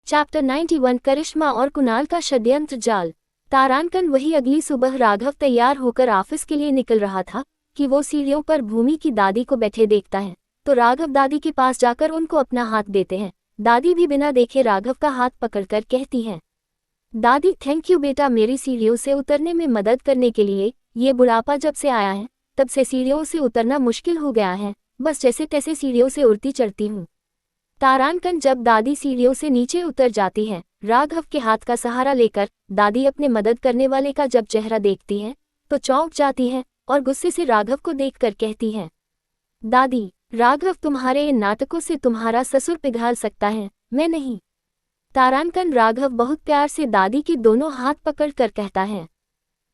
Chapter 91 करिश्मा और कुणाल का षड्यंत्र जाल। तारांकन वही अगली सुबह राघव तैयार होकर ऑफिस के लिए निकल रहा था कि वो सीढ़ियों पर भूमि की दादी को बैठे देखता है तो राघव दादी के पास जाकर उनको अपना हाथ देते हैं। दादी भी बिना देखे राघव का हाथ पकड़कर कहती हैं, दादी थैंक यू बेटा मेरी सीढ़ियों से उतरने में मदद करने के लिए। ये बुढ़ापा जब से आया है तब से सीढ़ियों से उतरना मुश्किल हो गया है, बस जैसे तैसे सीढ़ियों से उड़ती चढ़ती हूँ। तारांकन जब दादी सीढ़ियों से नीचे उतर जाती है, राघव के हाथ का सहारा लेकर दादी अपने मदद करने वाले का जब चेहरा देखती है तो चौंक जाती है और गुस्से से राघव को देखकर कहती है, दादी राघव तुम्हारे इन नाटकों से तुम्हारा ससुर पिघल सकता है, मैं नहीं। तारांकन राघव बहुत प्यार से दादी के दोनों हाथ पकड़कर कहता है,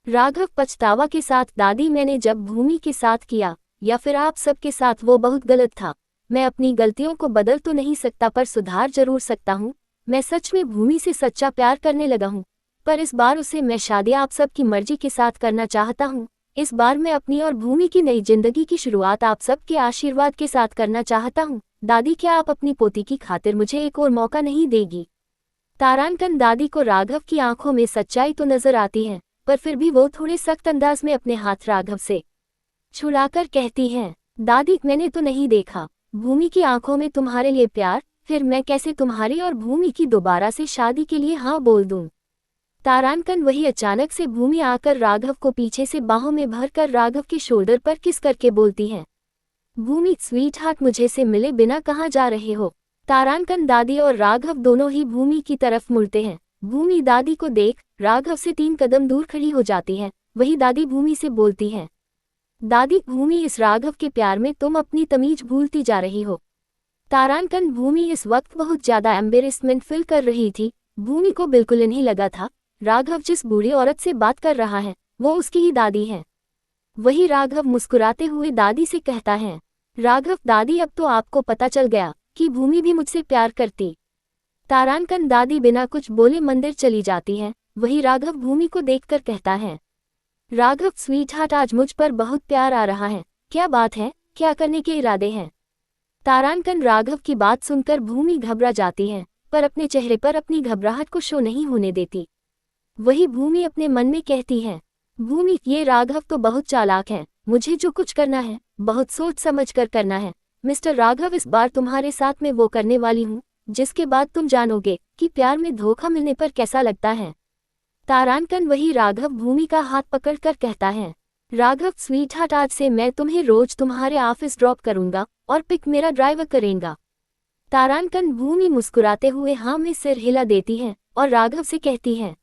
राघव पछतावा के साथ, दादी मैंने जब भूमि के साथ किया या फिर आप सबके साथ वो बहुत गलत था। मैं अपनी गलतियों को बदल तो नहीं सकता पर सुधार जरूर सकता हूँ। मैं सच में भूमि से सच्चा प्यार करने लगा हूँ, पर इस बार उसे मैं शादी आप सबकी मर्जी के साथ करना चाहता हूँ। इस बार मैं अपनी और भूमि की नई जिंदगी की शुरुआत आप सबके आशीर्वाद के साथ करना चाहता हूँ। दादी क्या आप अपनी पोती की खातिर मुझे एक और मौका नहीं देगी? तारांकन दादी को राघव की आंखों में सच्चाई तो नजर आती है पर फिर भी वो थोड़े सख्त अंदाज में अपने हाथ राघव से छुड़ाकर कहती हैं, दादी मैंने तो नहीं देखा भूमि की आंखों में तुम्हारे लिए प्यार, फिर मैं कैसे तुम्हारी और भूमि की दोबारा से शादी के लिए हाँ बोल दूं? तारांकन वही अचानक से भूमि आकर राघव को पीछे से बाहों में भरकर राघव के शोल्डर पर किस करके बोलती है, भूमि स्वीट हार्ट मुझे से मिले बिना कहाँ जा रहे हो? तारांकन दादी और राघव दोनों ही भूमि की तरफ मुड़ते हैं। भूमि दादी को देख राघव से 3 कदम दूर खड़ी हो जाती है। वही दादी भूमि से बोलती है, दादी भूमि इस राघव के प्यार में तुम अपनी तमीज भूलती जा रही हो। तारांकन भूमि इस वक्त बहुत ज्यादा एम्बेरसमेंट फील कर रही थी। भूमि को बिल्कुल नहीं लगा था राघव जिस बूढ़ी औरत से बात कर रहा है वो उसकी ही दादी है। वही राघव मुस्कुराते हुए दादी से कहता है, राघव दादी अब तो आपको पता चल गया कि भूमि भी मुझसे प्यार करती। तारांकन दादी बिना कुछ बोले मंदिर चली जाती है। वही राघव भूमि को देखकर कहता है, राघव स्वीटहार्ट आज मुझ पर बहुत प्यार आ रहा है, क्या बात है, क्या करने के इरादे हैं? तारांकन राघव की बात सुनकर भूमि घबरा जाती है पर अपने चेहरे पर अपनी घबराहट को शो नहीं होने देती। वही भूमि अपने मन में कहती है, भूमि ये राघव तो बहुत चालाक है, मुझे जो कुछ करना है बहुत सोच समझ कर करना है। मिस्टर राघव इस बार तुम्हारे साथ में वो करने वाली हूँ जिसके बाद तुम जानोगे कि प्यार में धोखा मिलने पर कैसा लगता है। तारांकन वही राघव भूमि का हाथ पकड़कर कहता है, राघव स्वीटहार्ट आज से मैं तुम्हें रोज तुम्हारे ऑफिस ड्रॉप करूंगा और पिक मेरा ड्राइवर करेगा। तारांकन भूमि मुस्कुराते हुए हाँ में सिर हिला देती है और राघव से कहती है,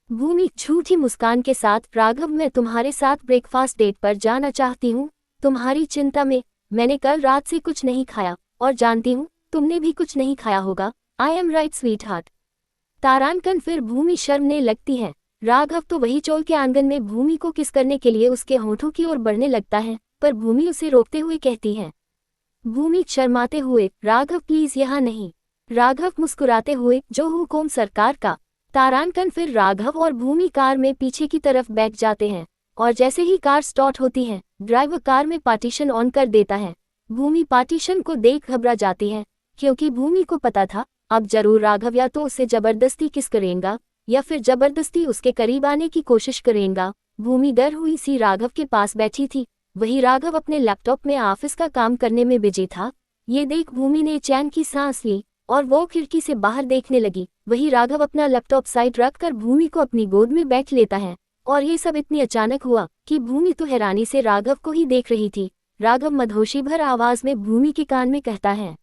भूमि झूठी मुस्कान के साथ, राघव मैं तुम्हारे साथ ब्रेकफास्ट डेट पर जाना चाहती हूँ। तुम्हारी चिंता में मैंने कल रात से कुछ नहीं खाया और जानती हूँ तुमने भी कुछ नहीं खाया होगा। I am right sweetheart? तारांकन फिर भूमि शर्मने लगती है। राघव तो वही चोल के आंगन में भूमि को किस करने के लिए उसके होठों की ओर बढ़ने लगता है पर भूमि उसे रोकते हुए कहती है, भूमि शर्माते हुए, राघव प्लीज यहाँ नहीं। राघव मुस्कुराते हुए, जो हुकुम सरकार का। तारांकन फिर राघव और भूमि कार में पीछे की तरफ बैठ जाते हैं और जैसे ही कार स्टार्ट होती है ड्राइवर कार में पार्टीशन ऑन कर देता है। भूमि पार्टीशन को देख घबरा जाती है क्योंकि भूमि को पता था अब जरूर राघव या तो उसे जबरदस्ती किस करेगा या फिर जबरदस्ती उसके करीब आने की कोशिश करेगा। भूमि डर हुई सी राघव के पास बैठी थी। वही राघव अपने लैपटॉप में ऑफिस का काम करने में बिजी था। ये देख भूमि ने चैन की सांस ली और वो खिड़की से बाहर देखने लगी। वही राघव अपना लैपटॉप साइड रखकर भूमि को अपनी गोद में बैठ लेता है और ये सब इतनी अचानक हुआ कि भूमि तो हैरानी से राघव को ही देख रही थी। राघव मदहोशी भर आवाज में भूमि के कान में कहता है,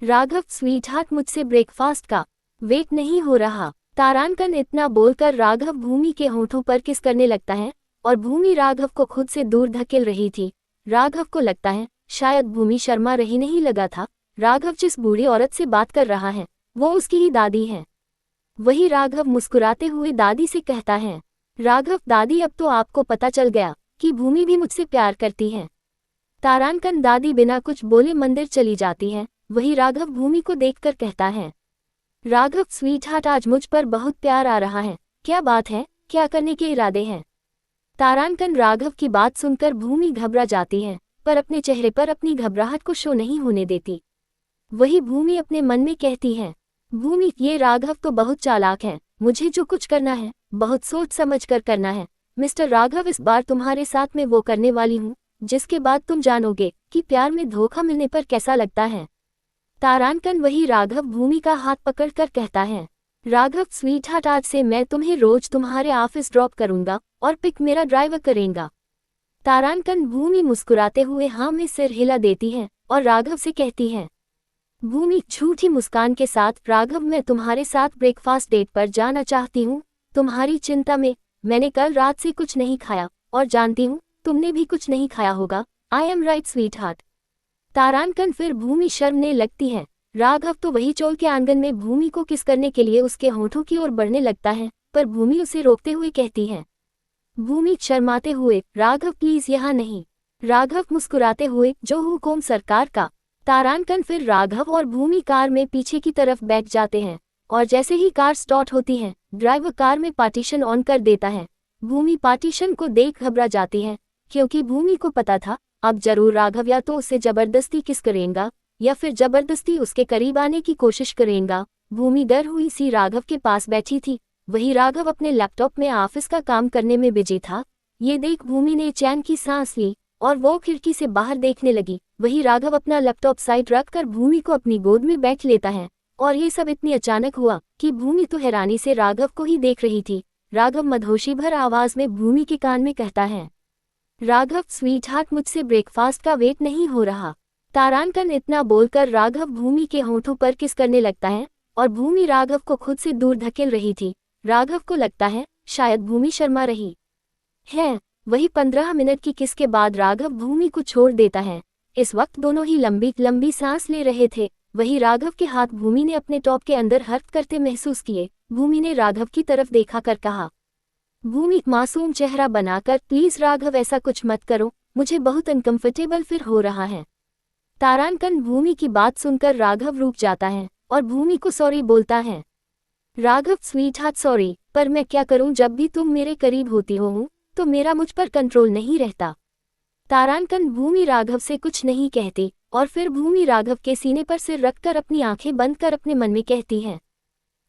राघव स्वीटहार्ट मुझसे ब्रेकफास्ट का वेट नहीं हो रहा। तारांकन इतना बोलकर राघव भूमि के होठों पर किस करने लगता है और भूमि राघव को खुद से दूर धकेल रही थी। राघव को लगता है शायद भूमि शर्मा रही नहीं लगा था राघव जिस बूढ़ी औरत से बात कर रहा है वो उसकी ही दादी है। वही राघव मुस्कुराते हुए दादी से कहता है, राघव दादी अब तो आपको पता चल गया कि भूमि भी मुझसे प्यार करती है। तारांकन दादी बिना कुछ बोले मंदिर चली जाती है। वही राघव भूमि को देखकर कहता है, राघव स्वीटहार्ट आज मुझ पर बहुत प्यार आ रहा है, क्या बात है, क्या करने के इरादे हैं? तारांकन राघव की बात सुनकर भूमि घबरा जाती है पर अपने चेहरे पर अपनी घबराहट को शो नहीं होने देती। वही भूमि अपने मन में कहती है, भूमि, ये राघव तो बहुत चालाक है, मुझे जो कुछ करना है बहुत सोच समझ कर करना है। मिस्टर राघव, इस बार तुम्हारे साथ में वो करने वाली हूँ जिसके बाद तुम जानोगे कि प्यार में धोखा मिलने पर कैसा लगता है। तारांकन वही राघव भूमि का हाथ पकड़कर कहता है, राघव स्वीटहार्ट, आज से मैं तुम्हें रोज तुम्हारे ऑफिस ड्रॉप करूंगा और पिक मेरा ड्राइवर करेगा। तारांकन भूमि मुस्कुराते हुए हाँ में सिर हिला देती है और राघव से कहती है, भूमि झूठी मुस्कान के साथ, राघव मैं तुम्हारे साथ ब्रेकफास्ट डेट पर जाना चाहती हूँ। तुम्हारी चिंता में मैंने कल रात से कुछ नहीं खाया और जानती हूँ तुमने भी कुछ नहीं खाया होगा। I am right sweetheart. तारांकन फिर भूमि शर्मने लगती है। राघव तो वही चोल के आंगन में भूमि को किस करने के लिए उसके होठों की ओर बढ़ने लगता है, पर भूमि उसे रोकते हुए कहती है, भूमि शर्माते हुए, राघव प्लीज यहाँ नहीं। राघव मुस्कुराते हुए, जो हुकुम सरकार का। तारांकन फिर राघव और भूमि कार में पीछे की तरफ बैठ जाते हैं और जैसे ही कार स्टार्ट होती है, ड्राइवर कार में पार्टीशन ऑन कर देता है। भूमि पार्टीशन को देख घबरा जाती है, क्योंकि भूमि को पता था अब जरूर राघव या तो उसे जबरदस्ती किस करेगा या फिर जबरदस्ती उसके करीब आने की कोशिश करेगा। भूमि डर हुई सी राघव के पास बैठी थी। वही राघव अपने लैपटॉप में ऑफिस का काम करने में बिजी था। ये देख भूमि ने चैन की सांस ली और वो खिड़की से बाहर देखने लगी। वही राघव अपना लैपटॉप साइड रखकर भूमि को अपनी गोद में बैठ लेता है और ये सब इतनी अचानक हुआ कि भूमि तो हैरानी से राघव को ही देख रही थी। राघव मदहोशी भर आवाज में भूमि के कान में कहता है, राघव स्वीटहार्ट, मुझसे ब्रेकफास्ट का वेट नहीं हो रहा। तारांकन इतना बोलकर राघव भूमि के होठों पर किस करने लगता है और भूमि राघव को खुद से दूर धकेल रही थी। राघव को लगता है शायद भूमि शर्मा रही है। वही 15 मिनट की किस के बाद राघव भूमि को छोड़ देता है। इस वक्त दोनों ही लंबी लंबी सांस ले रहे थे। वही राघव के हाथ भूमि ने अपने टॉप के अंदर हर्क करते महसूस किए। भूमि ने राघव की तरफ देखा कर कहा, भूमि मासूम चेहरा बनाकर, प्लीज राघव ऐसा कुछ मत करो, मुझे बहुत अनकंफर्टेबल फिर हो रहा है। तारांकन भूमि की बात सुनकर राघव रुक जाता है और भूमि को सॉरी बोलता है। राघव स्वीटहार्ट सॉरी, पर मैं क्या करूं, जब भी तुम मेरे करीब होती हो तो मेरा मुझ पर कंट्रोल नहीं रहता। तारांकन भूमि राघव से कुछ नहीं कहती और फिर भूमि राघव के सीने पर सिर रखकर अपनी आंखें बंद कर अपने मन में कहती है,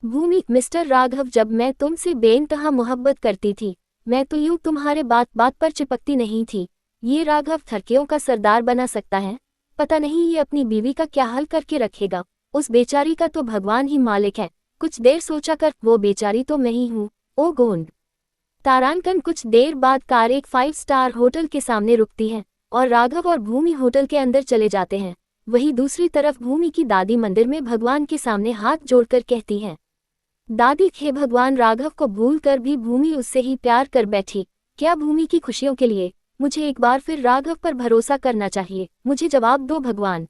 भूमि मिस्टर राघव, जब मैं तुमसे बेइंतहा मोहब्बत करती थी मैं तो यूं तुम्हारे बात बात पर चिपकती नहीं थी। ये राघव थरकियों का सरदार बना सकता है, पता नहीं ये अपनी बीवी का क्या हाल करके रखेगा। उस बेचारी का तो भगवान ही मालिक है। कुछ देर सोचा कर, वो बेचारी तो मैं ही हूँ। ओ गोंड। तारांकन कुछ देर बाद कार एक 5 स्टार होटल के सामने रुकती है और राघव और भूमि होटल के अंदर चले जाते हैं। वही दूसरी तरफ भूमि की दादी मंदिर में भगवान के सामने हाथ जोड़कर कहती है, दादी, हे भगवान, राघव को भूल कर भी भूमि उससे ही प्यार कर बैठी। क्या भूमि की खुशियों के लिए मुझे एक बार फिर राघव पर भरोसा करना चाहिए। मुझे जवाब दो भगवान।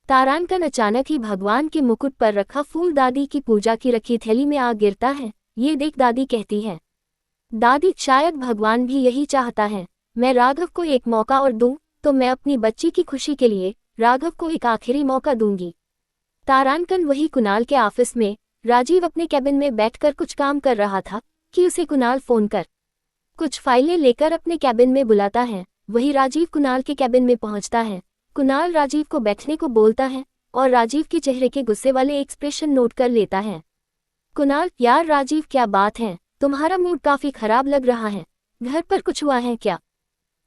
तारांकन अचानक ही भगवान के मुकुट पर रखा फूल दादी की पूजा की रखी थैली में आ गिरता है। ये देख दादी कहती है, दादी, शायद भगवान भी यही चाहता है, मैं राघव को एक मौका और दूं तो मैं अपनी बच्ची की खुशी के लिए राघव को एक आखिरी मौका दूंगी। तारांकन वही कुणाल के ऑफिस में राजीव अपने कैबिन में बैठकर कुछ काम कर रहा था कि उसे कुणाल फोन कर कुछ फाइलें लेकर अपने कैबिन में बुलाता है। वही राजीव कुणाल के कैबिन में पहुंचता है। कुणाल राजीव को बैठने को बोलता है और राजीव के चेहरे के गुस्से वाले एक्सप्रेशन नोट कर लेता है। कुणाल, यार राजीव, क्या बात है, तुम्हारा मूड काफी खराब लग रहा है, घर पर कुछ हुआ है क्या?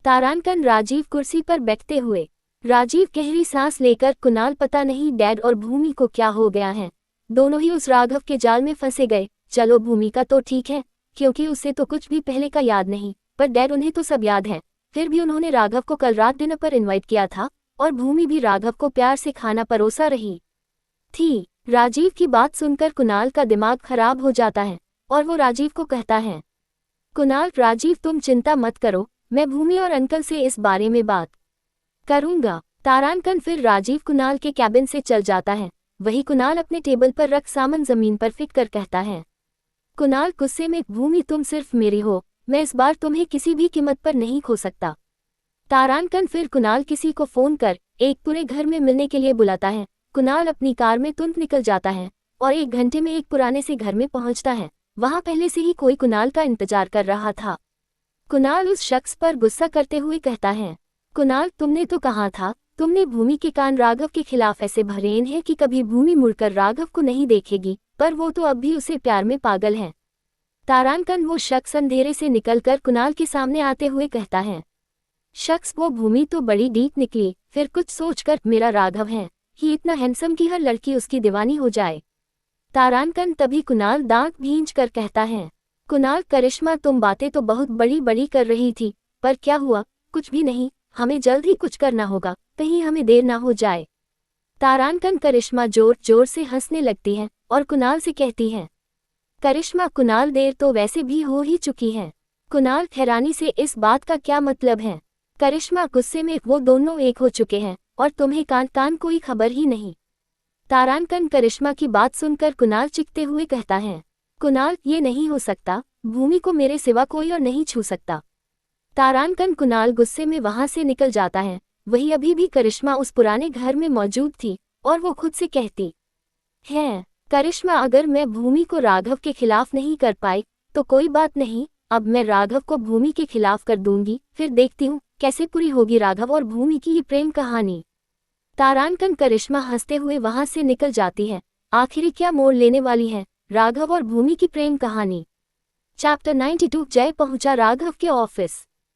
तारांकन राजीव कुर्सी पर बैठते हुए। राजीव गहरी सांस लेकर, कुणाल, पता नहीं डैड और भूमि को क्या हो गया है, दोनों ही उस राघव के जाल में फंसे गए। चलो भूमि का तो ठीक है, क्योंकि उसे तो कुछ भी पहले का याद नहीं, पर डैड उन्हें तो सब याद है। फिर भी उन्होंने राघव को कल रात डिनर पर इनवाइट किया था और भूमि भी राघव को प्यार से खाना परोसा रही थी। राजीव की बात सुनकर कुणाल का दिमाग खराब हो जाता है और वो राजीव को कहता है, कुणाल, राजीव तुम चिंता मत करो, मैं भूमि और अंकल से इस बारे में बात करूंगा। तारांकन फिर राजीव कुणाल के कैबिन से चल जाता है। वही कुणाल अपने टेबल पर रख सामान जमीन पर फेंक कर कहता है, कुणाल गुस्से में, भूमि तुम सिर्फ मेरी हो, मैं इस बार तुम्हें किसी भी कीमत पर नहीं खो सकता। तारांकन फिर कुणाल किसी को फोन कर एक पूरे घर में मिलने के लिए बुलाता है। कुणाल अपनी कार में तुरंत निकल जाता है और 1 घंटे में एक पुराने से घर में पहुंचता है। वहां पहले से ही कोई कुणाल का इंतजार कर रहा था। कुणाल उस शख्स पर गुस्सा करते हुए कहता है, कुणाल, तुमने तो कहा था तुमने भूमि के कान राघव के खिलाफ ऐसे भरे हैं कि कभी भूमि मुड़कर राघव को नहीं देखेगी, पर वो तो अब भी उसे प्यार में पागल है। तारांकन वो शख्स अंधेरे से निकलकर कुणाल के सामने आते हुए कहता है। शख्स वो भूमि तो बड़ी डीप निकली, फिर कुछ सोचकर मेरा राघव है, ही इतना हैंडसम कि हर लड़की उसकी दीवानी हो जाए। तारांकन तभी कुणाल दांत भींच कर कहता है। कुणाल करिश्मा तुम बातें तो बहुत बड़ी बड़ी कर रही थी, पर क्या हुआ? कुछ भी नहीं, हमें जल्द ही कुछ करना होगा, कहीं हमें देर ना हो जाए। तारांकन करिश्मा जोर जोर से हंसने लगती है और कुणाल से कहती है। करिश्मा कुणाल देर तो वैसे भी हो ही चुकी है। कुणाल हैरानी से इस बात का क्या मतलब है? करिश्मा गुस्से में वो दोनों एक हो चुके हैं और तुम्हें कान कोई खबर ही नहीं। तारांकन करिश्मा की बात सुनकर कुणाल चिढ़ते हुए कहता है। कुणाल ये नहीं हो सकता, भूमि को मेरे सिवा कोई और नहीं छू सकता। तारांकन कुणाल गुस्से में वहां से निकल जाता है। वही अभी भी करिश्मा उस पुराने घर में मौजूद थी और वो खुद से कहती है, करिश्मा अगर मैं भूमि को राघव के खिलाफ नहीं कर पाई तो कोई बात नहीं, अब मैं राघव को भूमि के खिलाफ कर दूंगी, फिर देखती हूँ कैसे पूरी होगी राघव और भूमि की ये प्रेम कहानी। तारांकन करिश्मा हंसते हुए वहां से निकल जाती है। आखिरी क्या मोड़ लेने वाली है राघव और भूमि की प्रेम कहानी। चैप्टर 92 जय पहुंचा राघव के ऑफिस।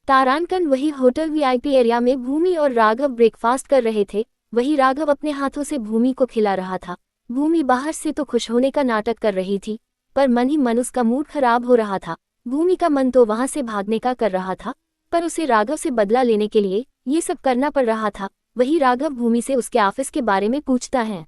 तारांकन वही होटल वीआईपी एरिया में भूमि और राघव ब्रेकफास्ट कर रहे थे। वही राघव अपने हाथों से भूमि को खिला रहा था। भूमि बाहर से तो खुश होने का नाटक कर रही थी, पर मन ही मन उसका मूड खराब हो रहा था। भूमि का मन तो वहां से भागने का कर रहा था, पर उसे राघव से बदला लेने के लिए ये सब करना पड़ रहा था। वही राघव भूमि से उसके ऑफिस के बारे में पूछता है।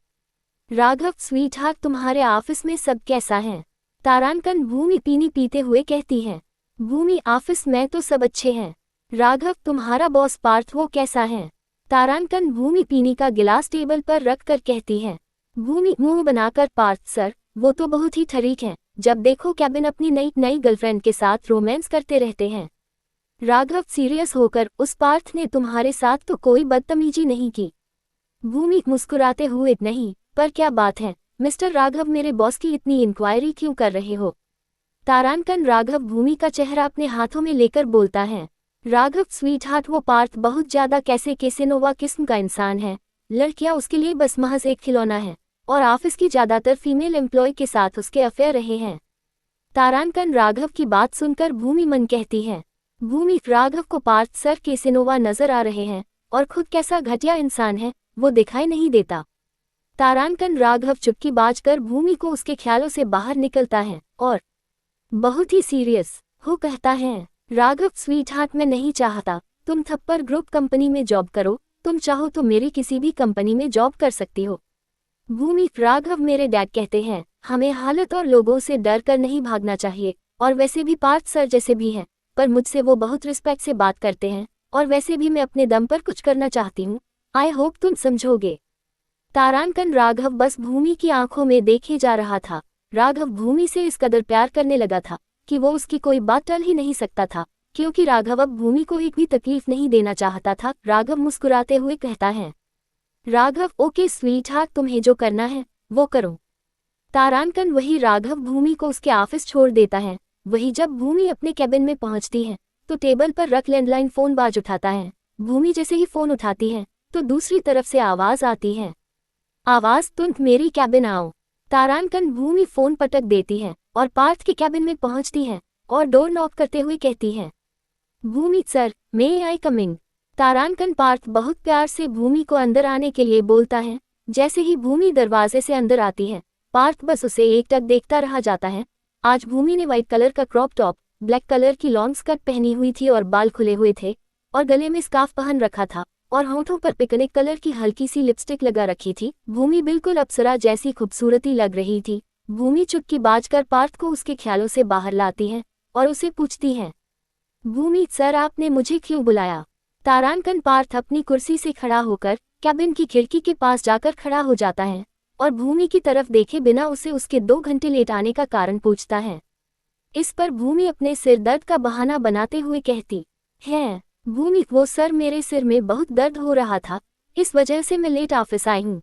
राघव स्वीट हार्ट तुम्हारे ऑफिस में सब कैसा है? तारांकन भूमि पीनी पीते हुए कहती है। भूमि ऑफिस में तो सब अच्छे हैं। राघव तुम्हारा बॉस पार्थ वो कैसा है? तारांकन भूमि पीनी का गिलास टेबल पर रख कर कहती है। भूमि मुंह बनाकर पार्थ सर वो तो बहुत ही ठीक है, जब देखो कैबिन अपनी नई गर्लफ्रेंड के साथ रोमांस करते रहते हैं। राघव सीरियस होकर उस पार्थ ने तुम्हारे साथ तो कोई बदतमीजी नहीं की? भूमि मुस्कुराते हुए नहीं, पर क्या बात है मिस्टर राघव, मेरे बॉस की इतनी इंक्वायरी क्यों कर रहे हो? तारांकन राघव भूमि का चेहरा अपने हाथों में लेकर बोलता है। राघव स्वीट हार्ट वो पार्थ बहुत ज्यादा कैसेनोवा किस्म का इंसान है। लड़कियां उसके लिए बस महज एक खिलौना है और ऑफिस की ज्यादातर फीमेल एम्प्लॉय के साथ उसके अफेयर रहे हैं। तारांकन राघव की बात सुनकर भूमि मन कहती है। भूमि राघव को पार्थ सर कैसेनोवा नजर आ रहे हैं और खुद कैसा घटिया इंसान है वो दिखाई नहीं देता। तारांकन राघव चुटकी बाजकर भूमि को उसके ख्यालों से बाहर निकलता है और बहुत ही सीरियस हो कहता है। राघव स्वीट हार्ट मैं नहीं चाहता तुम थप्पर ग्रुप कंपनी में जॉब करो, तुम चाहो तो मेरी किसी भी कंपनी में जॉब कर सकती हो। भूमि राघव मेरे डैड कहते हैं हमें हालत और लोगों से डर कर नहीं भागना चाहिए, और वैसे भी पार्थ सर जैसे भी हैं, पर मुझसे वो बहुत रिस्पेक्ट से बात करते हैं, और वैसे भी मैं अपने दम पर कुछ करना चाहती हूँ। आई होप तुम समझोगे। तारांकन राघव बस भूमि की आंखों में देखे जा रहा था। राघव भूमि से इस कदर प्यार करने लगा था कि वो उसकी कोई बात टल ही नहीं सकता था, क्योंकि राघव अब भूमि को एक भी तकलीफ नहीं देना चाहता था। राघव मुस्कुराते हुए कहता है। राघव ओके स्वीट हार्ट, तुम्हें जो करना है वो करो। तारांकन वही राघव भूमि को उसके ऑफिस छोड़ देता है। वही जब भूमि अपने कैबिन में पहुंचती है तो टेबल पर रख लैंडलाइन फोन बाज उठाता है। भूमि जैसे ही फोन उठाती है तो दूसरी तरफ से आवाज आती है। आवाज तुम मेरी कैबिन आओ। तारांकन भूमि फोन पटक देती है और पार्थ के कैबिन में पहुंचती है और डोर नॉक करते हुए कहती है। Bhoomi sir may I coming. तारांकन पार्थ बहुत प्यार से भूमि को अंदर आने के लिए बोलता है। जैसे ही भूमि दरवाजे से अंदर आती है पार्थ बस उसे एकटक देखता रह जाता है। आज भूमि ने व्हाइट कलर का क्रॉप टॉप, ब्लैक कलर की लॉन्ग स्कर्ट पहनी हुई थी और बाल खुले हुए थे और गले में स्कार्फ पहन रखा था और होठों पर पिकनिक कलर की हल्की सी लिपस्टिक लगा रखी थी। भूमि बिल्कुल अप्सरा जैसी खूबसूरती लग रही थी। भूमि चुटकी बाजकर पार्थ को उसके ख्यालों से बाहर लाती है और उसे पूछती है। भूमि सर आपने मुझे क्यों बुलाया? तारांकन पार्थ अपनी कुर्सी से खड़ा होकर कैबिन की खिड़की के पास जाकर खड़ा हो जाता है और भूमि की तरफ देखे बिना उसे उसके 2 घंटे लेट आने का कारण पूछता है। इस पर भूमि अपने सिर दर्द का बहाना बनाते हुए कहती है। भूमि वो सर मेरे सिर में बहुत दर्द हो रहा था, इस वजह से मैं लेट ऑफिस आई हूँ।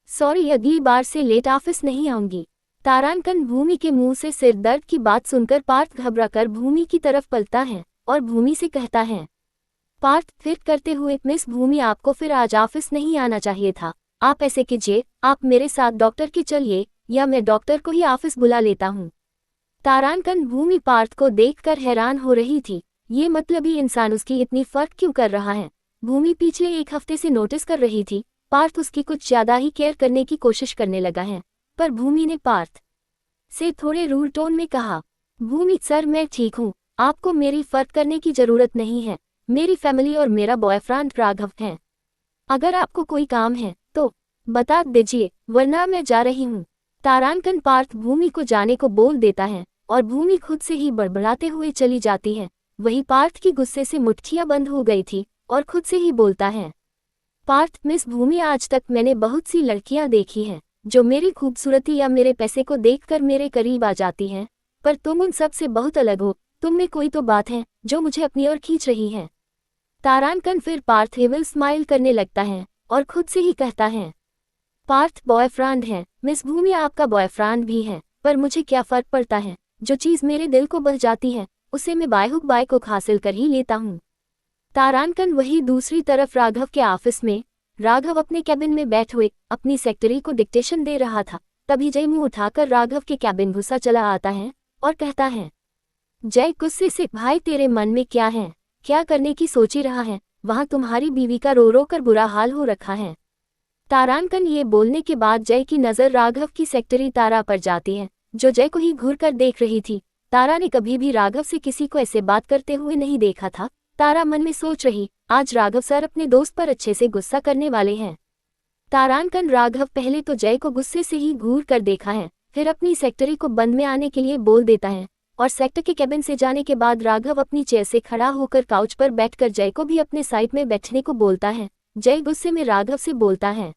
सॉरी, अगली बार से लेट ऑफिस नहीं आऊंगी। तारांकन भूमि के मुंह से सिर दर्द की बात सुनकर पार्थ घबराकर भूमि की तरफ पलटा है और भूमि से कहता है। पार्थ फिर करते हुए, मिस भूमि आपको फिर आज ऑफिस नहीं आना चाहिए था। आप ऐसे कीजिए, आप मेरे साथ डॉक्टर के चलिए, या मैं डॉक्टर को ही ऑफिस बुला लेता हूँ। तारांकन भूमि पार्थ को देखकर हैरान हो रही थी। ये मतलबी इंसान उसकी इतनी फर्क क्यों कर रहा है। भूमि पिछले एक हफ्ते से नोटिस कर रही थी पार्थ उसकी कुछ ज्यादा ही केयर करने की कोशिश करने लगा है। पर भूमि ने पार्थ से थोड़े रूड टोन में कहा, भूमि सर मैं ठीक हूँ, आपको मेरी फर्क करने की जरूरत नहीं है। मेरी फैमिली और मेरा बॉयफ्रेंड राघव हैं। अगर आपको कोई काम है तो बता दीजिए, वरना मैं जा रही हूँ। तारांकन पार्थ भूमि को जाने को बोल देता है और भूमि खुद से ही बड़बड़ाते हुए चली जाती है। वही पार्थ की गुस्से से मुट्ठियां बंद हो गई थी और खुद से ही बोलता है, पार्थ मिस भूमि आज तक मैंने बहुत सी लड़कियां देखी हैं जो मेरी खूबसूरती या मेरे पैसे को देखकर मेरे करीब आ जाती हैं, पर तुम उन सब से बहुत अलग हो। तुम में कोई तो बात है जो मुझे अपनी ओर खींच रही है। तारांकन फिर पार्थ एविल स्माइल करने लगता है और खुद से ही कहता है, पार्थ बॉयफ्रेंड है, मिस भूमि आपका बॉयफ्रेंड भी है, पर मुझे क्या फर्क पड़ता है। जो चीज़ मेरे दिल को बह जाती है उसे मैं बाय हुक बाय को हासिल कर ही लेता हूँ। तारांकन वही दूसरी तरफ राघव के ऑफिस में, राघव अपने कैबिन में बैठे हुए अपनी सेक्रेटरी को डिक्टेशन दे रहा था। तभी जय मुंह उठाकर राघव के कैबिन घुसा चला आता है और कहता है, जय गुस्से से, भाई तेरे मन में क्या है, क्या करने की सोच रहा है। वहां तुम्हारी बीवी का रो रो कर बुरा हाल हो रखा है। तारांकन ये बोलने के बाद जय की नज़र राघव की सेक्रेटरी तारा पर जाती है, जो जय को ही घूर कर देख रही थी। तारा ने कभी भी राघव से किसी को ऐसे बात करते हुए नहीं देखा था। तारा मन में सोच रही, आज राघव सर अपने दोस्त पर अच्छे से गुस्सा करने वाले हैं। तारांकन राघव पहले तो जय को गुस्से से ही घूर कर देखा है, फिर अपनी सेक्रेटरी को बंद में आने के लिए बोल देता है और सेक्टर के कैबिन से जाने के बाद राघव अपनी चेयर से खड़ा होकर काउच पर बैठकर जय को भी अपने साइड में बैठने को बोलता है। जय गुस्से में राघव से बोलता है,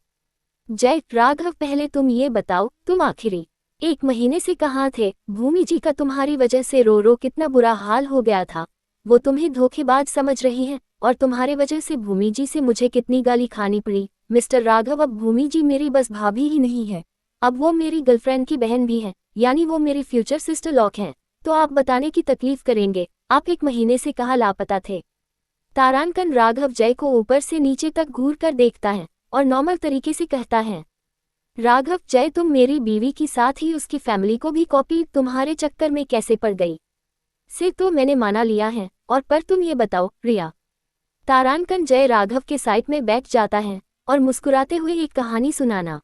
जय राघव पहले तुम ये बताओ, तुम आखिरी 1 महीने से कहाँ थे। भूमि जी का तुम्हारी वजह से रो रो कितना बुरा हाल हो गया था। वो तुम्हें धोखेबाज समझ रही हैं और तुम्हारे वजह से भूमि जी से मुझे कितनी गाली खानी पड़ी। मिस्टर राघव, अब भूमि जी मेरी बस भाभी ही नहीं है, अब वो मेरी गर्लफ्रेंड की बहन भी है, यानी वो मेरी फ्यूचर सिस्टर लॉक हैं। तो आप बताने की तकलीफ करेंगे, आप 1 महीने से कहाँ लापता थे। तारांकन राघव जय को ऊपर से नीचे तक घूर कर देखता है और नॉर्मल तरीके से कहता है, राघव जय तुम मेरी बीवी की साथ ही उसकी फैमिली को भी कॉपी तुम्हारे चक्कर में कैसे पड़ गई। से तो मैंने माना लिया है, और पर तुम ये बताओ रिया। तारांकन जय राघव के साइड में बैठ जाता है और मुस्कुराते हुए एक कहानी सुनाना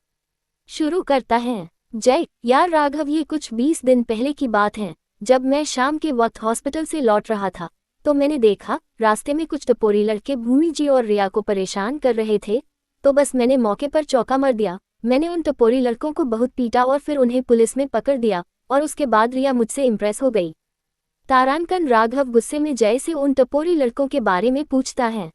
शुरू करता है। जय, यार राघव, ये कुछ 20 दिन पहले की बात है। जब मैं शाम के वक्त हॉस्पिटल से लौट रहा था तो मैंने देखा रास्ते में कुछ टपोरी लड़के भूमि जी और रिया को परेशान कर रहे थे। तो बस मैंने मौके पर चौका मार दिया। मैंने उन टपोरी लड़कों को बहुत पीटा और फिर उन्हें पुलिस में पकड़ दिया, और उसके बाद रिया मुझसे इम्प्रेस हो गई। तारांकन राघव गुस्से में जय से उन टपोरी लड़कों के बारे में पूछता है।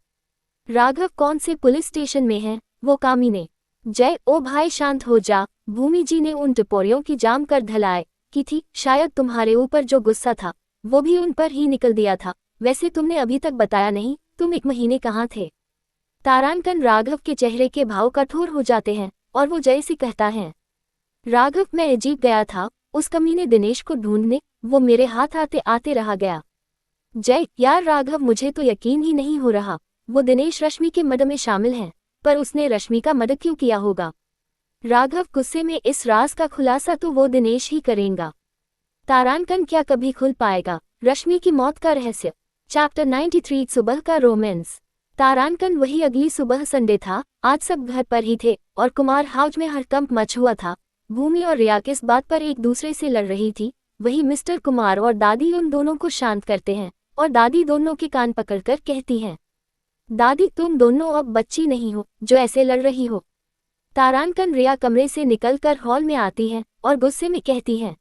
राघव कौन से पुलिस स्टेशन में है वो कामीने। जय, ओ भाई शांत हो जा। भूमि जी ने उन टपोरियों की जाम कर धलाई की थी, शायद तुम्हारे ऊपर जो गुस्सा था वो भी उन पर ही निकल दिया था। वैसे तुमने अभी तक बताया नहीं, तुम 1 महीने कहाँ थे। तारांकन राघव के चेहरे के भाव कठोर हो जाते हैं और वो जय से कहता है, राघव मैं अजीब गया था उस कमीने दिनेश को ढूंढने, वो मेरे हाथ आते आते रहा गया। जय, यार राघव मुझे तो यकीन ही नहीं हो रहा, वो दिनेश रश्मि के मर्डर में शामिल है, पर उसने रश्मि का मर्डर क्यों किया होगा। राघव गुस्से में, इस राज का खुलासा तो वो दिनेश ही करेगा। तारांकन क्या कभी खुल पाएगा रश्मि की मौत का रहस्य। चैप्टर 93 सुबह का रोमांस। तारांकन वही अगली सुबह संडे था। आज सब घर पर ही थे और कुमार हाउस में हड़कंप मच हुआ था। भूमि और रिया किस बात पर एक दूसरे से लड़ रही थी, वही मिस्टर कुमार और दादी उन दोनों को शांत करते हैं और दादी दोनों के कान पकड़कर कहती हैं, दादी तुम दोनों अब बच्ची नहीं हो जो ऐसे लड़ रही हो। तारांकन रिया कमरे से निकलकर हॉल में आती है और गुस्से में कहती है,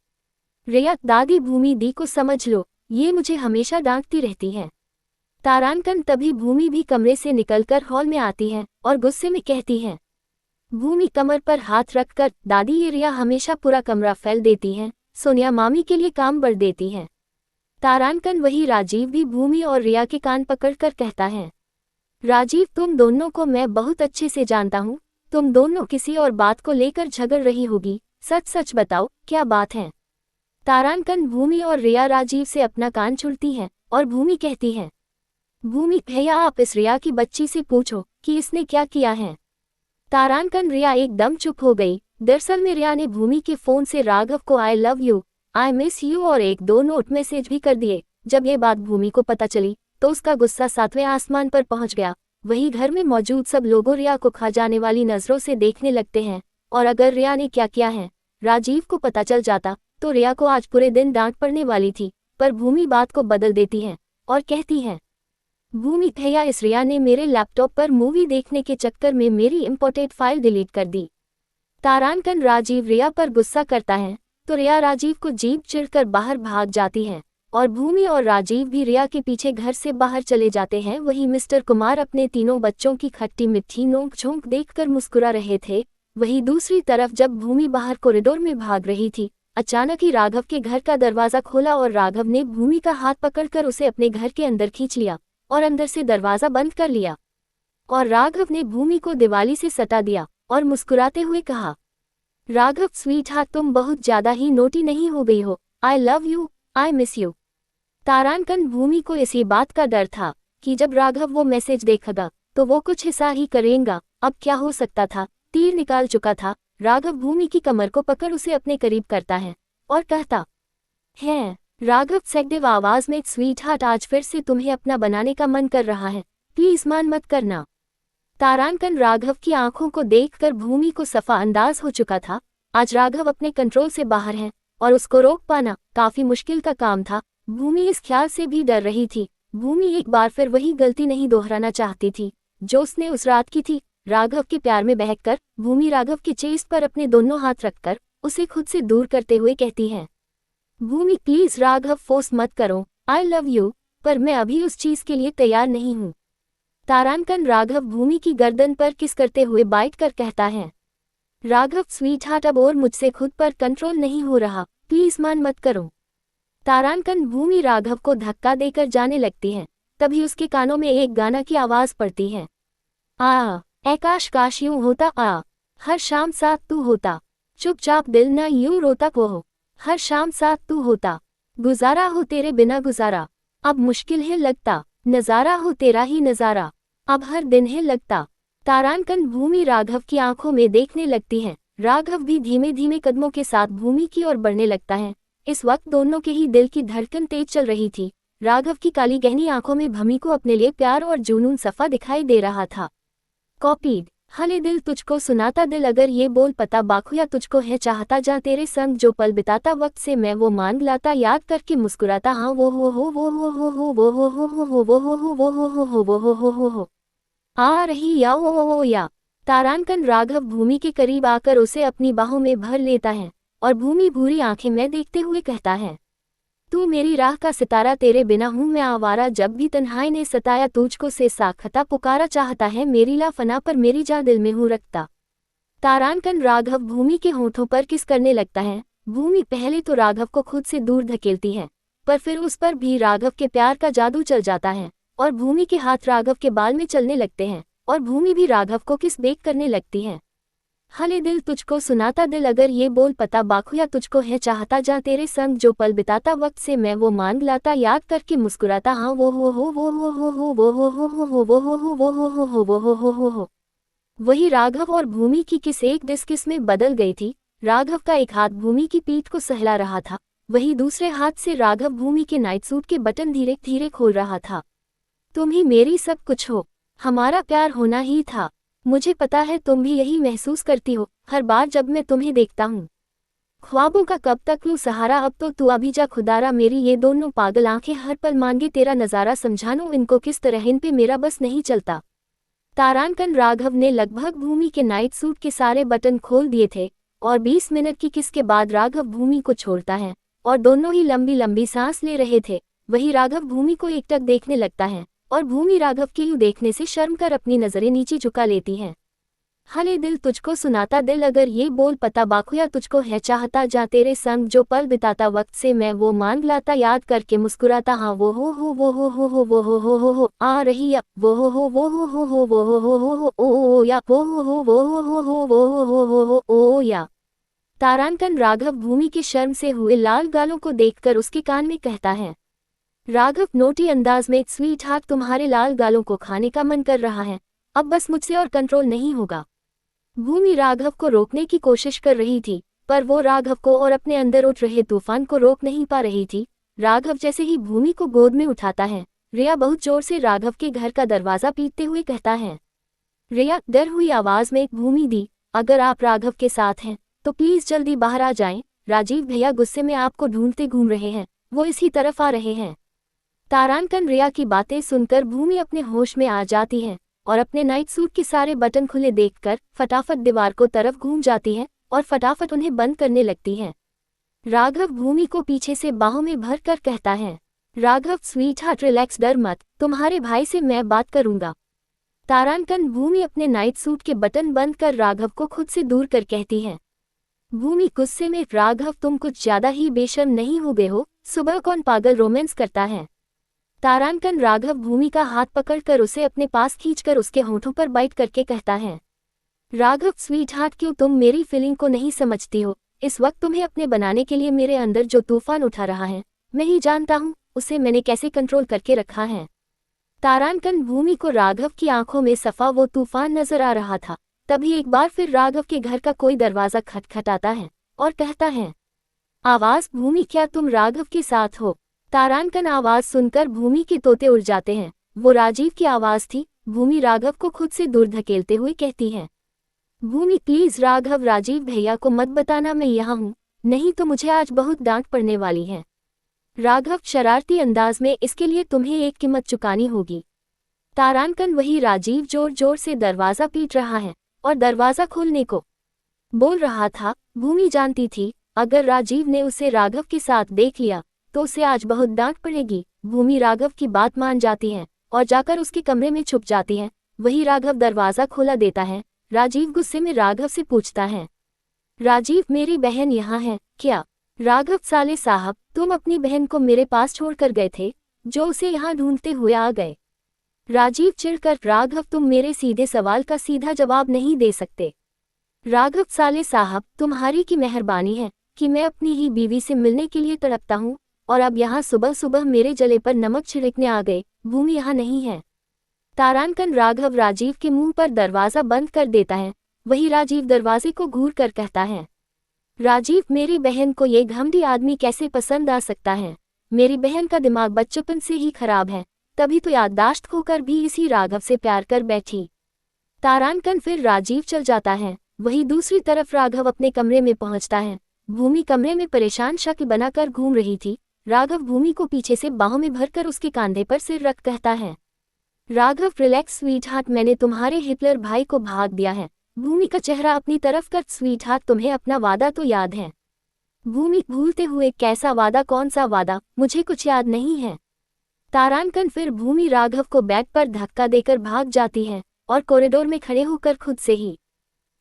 रिया दादी भूमि दी को समझ लो, ये मुझे हमेशा डांटती रहती है। तारांकन तभी भूमि भी कमरे से निकलकर हॉल में आती है और गुस्से में कहती है, भूमि कमर पर हाथ रखकर, दादी ये रिया हमेशा पूरा कमरा फैल देती है, सोनिया मामी के लिए काम बढ़ देती है। तारांकन वही राजीव भी भूमि और रिया के कान पकड़कर कहता है, राजीव तुम दोनों को मैं बहुत अच्छे से जानता हूँ, तुम दोनों किसी और बात को लेकर झगड़ रही होगी, सच सच बताओ क्या बात है। तारांकन भूमि और रिया राजीव से अपना कान छुड़ती हैं और भूमि कहती है, भूमि भैया आप इस रिया की बच्ची से पूछो कि इसने क्या किया है। तारांकन रिया एकदम चुप हो गई। दरअसल में रिया ने भूमि के फोन से राघव को आई love you, I miss you और एक दो नोट मैसेज भी कर दिए। जब ये बात भूमि को पता चली तो उसका गुस्सा 7वें आसमान पर पहुंच गया। वहीं घर में मौजूद सब लोगों रिया को खा जाने वाली नजरों से देखने लगते हैं। और अगर रिया ने क्या किया है राजीव को पता चल जाता तो रिया को आज पूरे दिन डांट पड़ने वाली थी। पर भूमि बात को बदल देती है और कहती है, भूमि भैया इस रिया ने मेरे लैपटॉप पर मूवी देखने के चक्कर में मेरी इंपोर्टेड फाइल डिलीट कर दी। तारांकन राजीव रिया पर गुस्सा करता है तो रिया राजीव को जीभ चिढ़कर बाहर भाग जाती है और भूमि और राजीव भी रिया के पीछे घर से बाहर चले जाते हैं। वहीं मिस्टर कुमार अपने तीनों बच्चों की खट्टी मिट्टी नोक झोंक देखकर मुस्कुरा रहे थे। वहीं दूसरी तरफ जब भूमि बाहर कॉरिडोर में भाग रही थी अचानक ही राघव के घर का दरवाजा खोला और राघव ने भूमि का हाथ पकड़कर उसे अपने घर के अंदर खींच लिया और अंदर से दरवाजा बंद कर लिया। और राघव ने भूमि को दीवाली से सटा दिया और मुस्कुराते हुए कहा, राघव स्वीट हार्ट तुम बहुत ज्यादा ही नोटी नहीं हो गई हो, I love you, I miss you. तारांकन भूमि को इसी बात का डर था कि जब राघव वो मैसेज देखेगा तो वो कुछ ऐसा ही करेगा। अब क्या हो सकता था, तीर निकाल चुका था। राघव भूमि की कमर को पकड़ उसे अपने करीब करता है और कहता है, राघव सेक्टिव आवाज में, स्वीट हार्ट आज फिर से तुम्हें अपना बनाने का मन कर रहा है, प्लीज मान मत करना। तारांकन राघव की आंखों को देखकर भूमि को सफा अंदाज हो चुका था। आज राघव अपने कंट्रोल से बाहर है और उसको रोक पाना काफी मुश्किल का काम था। भूमि इस ख्याल से भी डर रही थी। भूमि एक बार फिर वही गलती नहीं दोहराना चाहती थी जो उसने उस रात की थी। राघव के प्यार में बहककर भूमि राघव के चेस्ट पर अपने दोनों हाथ रखकर उसे खुद से दूर करते हुए कहती है, भूमि प्लीज राघव फोर्स मत करो, आई लव यू, पर मैं अभी उस चीज के लिए तैयार नहीं हूँ। तारांकन राघव भूमि की गर्दन पर किस करते हुए बाइट कर कहता है, राघव स्वीट हार्ट अब और मुझसे खुद पर कंट्रोल नहीं हो रहा, प्लीज मान मत करो। तारांकन भूमि राघव को धक्का देकर जाने लगती है। तभी उसके कानों में एक गाना की आवाज पड़ती है, आकाश काश यूं होता, हर शाम साथ तू होता, चुपचाप दिल ना यूं रोता को हो, हर शाम साथ तू होता, गुजारा हो तेरे बिना गुजारा, अब मुश्किल है लगता, नजारा हो तेरा ही नजारा, अब हर दिन है लगता। तारांकन भूमि राघव की आंखों में देखने लगती है। राघव भी धीमे धीमे कदमों के साथ भूमि की ओर बढ़ने लगता है। इस वक्त दोनों के ही दिल की धड़कन तेज चल रही थी। राघव की काली गहनी आंखों में भूमि को अपने लिए प्यार और जुनून सफा दिखाई दे रहा था। कॉपीड हले दिल तुझको सुनाता दिल, अगर ये बोल पता बाखुया तुझको है चाहता, जा तेरे संग जो पल बिताता वक्त से मैं वो मांग लाता, याद करके मुस्कुराता, हाँ वो हो वो हो वो हो वो हो वो हो वो हो वो हो वो हो वो हो वो हो आ रही या ओ या। तारांकन राघव भूमि के करीब आकर उसे अपनी बाहों में भर लेता है और भूमि भूरी आंखें में देखते हुए कहता है, तू मेरी राह का सितारा, तेरे बिना हूँ मैं आवारा, जब भी तन्हाई ने सताया तुझको से साखता पुकारा, चाहता है मेरी ला फना पर मेरी जा दिल में हूँ रखता। तारांकन राघव भूमि के होठों पर किस करने लगता है। भूमि पहले तो राघव को खुद से दूर धकेलती है पर फिर उस पर भी राघव के प्यार का जादू चल जाता है और भूमि के हाथ राघव के बाल में चलने लगते हैं और भूमि भी राघव को किस बेक करने लगती है। हले दिल तुझको सुनाता दिल, अगर ये बोल पता बाखुया तुझको है चाहता, जा तेरे संग जो पल बिताता वक्त से मैं वो मांग लाता, याद करके मुस्कुराता, हाँ वो हो वो हो वो हो वो हो वो हो वो हो वो हो वो हो हो। वही राघव और भूमि की किस एक डिस्किस में बदल गई थी। राघव का एक हाथ भूमि की पीठ को सहला रहा था, वही दूसरे हाथ से राघव भूमि के नाइट सूट के बटन धीरे धीरे खोल रहा था। तुम ही मेरी सब कुछ हो, हमारा प्यार होना ही था, मुझे पता है तुम भी यही महसूस करती हो हर बार जब मैं तुम्हें देखता हूँ। ख्वाबों का कब तक लूँ सहारा, अब तो तू अभी जा खुदारा, मेरी ये दोनों पागल आंखें हर पल मांगे तेरा नज़ारा, समझानू इनको किस तरह, इन पे मेरा बस नहीं चलता। तारांकन राघव ने लगभग भूमि के नाइट सूट के सारे बटन खोल दिए थे और 20 मिनट की किस के बाद राघव भूमि को छोड़ता है और दोनों ही लंबी लंबी सांस ले रहे थे। वही राघव भूमि को एकटक देखने लगता है और भूमि राघव के यूं देखने से शर्म कर अपनी नजरें नीचे झुका लेती है। हले दिल तुझको सुनाता दिल, अगर ये बोल पता बाखुया तुझको है चाहता, जा तेरे संग जो पल बिताता वक्त से मैं वो मांग लाता, याद करके मुस्कुराता, हाँ वो हो वो हो वो हो आ रही या वो हो वो हो ओ या वो हो वो ओ या। तारांकन राघव भूमि की शर्म से हुए लाल गालों को देखकर उसके कान में कहता है, राघव नोटी अंदाज में, स्वीट हार्ट तुम्हारे लाल गालों को खाने का मन कर रहा है, अब बस मुझसे और कंट्रोल नहीं होगा। भूमि राघव को रोकने की कोशिश कर रही थी, पर वो राघव को और अपने अंदर उठ रहे तूफान को रोक नहीं पा रही थी। राघव जैसे ही भूमि को गोद में उठाता है, रिया बहुत जोर से राघव के घर का दरवाजा पीटते हुए कहता है। रिया डर हुई आवाज में, भूमि दी, अगर आप राघव के साथ हैं तो प्लीज जल्दी बाहर आ जाएं, राजीव भैया गुस्से में आपको ढूंढते घूम रहे हैं, वो इसी तरफ आ रहे हैं। तारांकन रिया की बातें सुनकर भूमि अपने होश में आ जाती है और अपने नाइट सूट के सारे बटन खुले देखकर फटाफट दीवार को तरफ घूम जाती है और फटाफट उन्हें बंद करने लगती है। राघव भूमि को पीछे से बाहों में भर कर कहता है, राघव स्वीट हार्ट रिलैक्स, डर मत, तुम्हारे भाई से मैं बात करूंगा। तारांकन भूमि अपने नाइट सूट के बटन बंद कर राघव को खुद से दूर कर कहती है। भूमि गुस्से में, राघव तुम कुछ ज्यादा ही बेशर्म नहीं हो गए हो, सुबह कौन पागल रोमांस करता है। तारांकन राघव भूमि का हाथ पकड़कर उसे अपने पास खींचकर उसके होंठों पर बाइट करके कहता है, राघव स्वीट हार्ट, क्यों तुम मेरी फीलिंग को नहीं समझती हो, इस वक्त तुम्हें अपने बनाने के लिए मेरे अंदर जो तूफान उठा रहा है मैं ही जानता हूँ, उसे मैंने कैसे कंट्रोल करके रखा है। तारांकन भूमि को राघव की आंखों में सफा वो तूफान नजर आ रहा था। तभी एक बार फिर राघव के घर का कोई दरवाजा खटखटाता है और कहता है, आवाज भूमि, क्या तुम राघव के साथ हो। तारांकन आवाज सुनकर भूमि के तोते उड़ जाते हैं। वो राजीव की आवाज थी। भूमि राघव को खुद से दूर धकेलते हुए कहती है, भूमि प्लीज राघव, राजीव भैया को मत बताना मैं यहाँ हूँ, नहीं तो मुझे आज बहुत डांट पड़ने वाली है। राघव शरारती अंदाज में, इसके लिए तुम्हें एक कीमत चुकानी होगी। तारांकन वही राजीव जोर जोर से दरवाजा पीट रहा है और दरवाजा खोलने को बोल रहा था। भूमि जानती थी अगर राजीव ने उसे राघव के साथ देख लिया तो उसे आज बहुत डांट पड़ेगी। भूमि राघव की बात मान जाती है और जाकर उसके कमरे में छुप जाती है। वही राघव दरवाजा खोला देता है। राजीव गुस्से में राघव से पूछता है, राजीव मेरी बहन यहाँ है क्या। राघव, साले साहब, तुम अपनी बहन को मेरे पास छोड़कर गए थे जो उसे यहाँ ढूंढते हुए आ गए। राजीव चिढ़कर, राघव तुम मेरे सीधे सवाल का सीधा जवाब नहीं दे सकते। राघव, साले साहब, तुम्हारी की मेहरबानी है कि मैं अपनी ही बीवी से मिलने के लिए तड़पता हूँ और अब यहाँ सुबह सुबह मेरे जले पर नमक छिड़कने आ गए। भूमि यहाँ नहीं है। तारांकन राघव राजीव के मुंह पर दरवाजा बंद कर देता है। वही राजीव दरवाजे को घूर कर कहता है, राजीव मेरी बहन को ये घमंडी आदमी कैसे पसंद आ सकता है। मेरी बहन का दिमाग बचपन से ही खराब है, तभी तो याददाश्त खोकर भी इसी राघव से प्यार कर बैठी। तारांकन फिर राजीव चल जाता है। वही दूसरी तरफ राघव अपने कमरे में पहुंचता है। भूमि कमरे में परेशान शक्ल बनाकर घूम रही थी। राघव भूमि को पीछे से बाहों में भरकर उसके कंधे पर सिर रख कहता है, राघव रिलैक्स स्वीट हार्ट, मैंने तुम्हारे हिटलर भाई को भाग दिया है। भूमि का चेहरा अपनी तरफ कर, स्वीट हार्ट तुम्हें अपना वादा तो याद है। भूमि भूलते हुए, कैसा वादा, कौन सा वादा, मुझे कुछ याद नहीं है। तारांकन फिर भूमि राघव को बैग पर धक्का देकर भाग जाती है और कॉरिडोर में खड़े होकर खुद से ही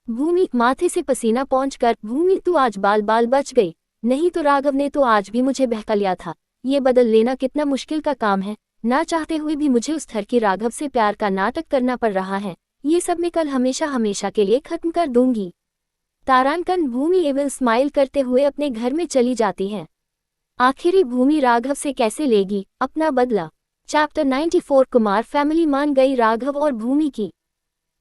भूमि माथे से पसीना पोंछकर, भूमि तू आज बाल बाल बच गई, नहीं तो राघव ने तो आज भी मुझे बहका लिया था। ये बदल लेना कितना मुश्किल का काम है। ना चाहते हुए भी मुझे उस ठरकी राघव से प्यार का नाटक करना पड़ रहा है। ये सब मैं कल हमेशा हमेशा के लिए खत्म कर दूंगी। तारांकन भूमि एविल स्माइल करते हुए अपने घर में चली जाती है। आखिरी भूमि राघव से कैसे लेगी अपना बदला। चैप्टर 94 कुमार फैमिली मान गई राघव और भूमि की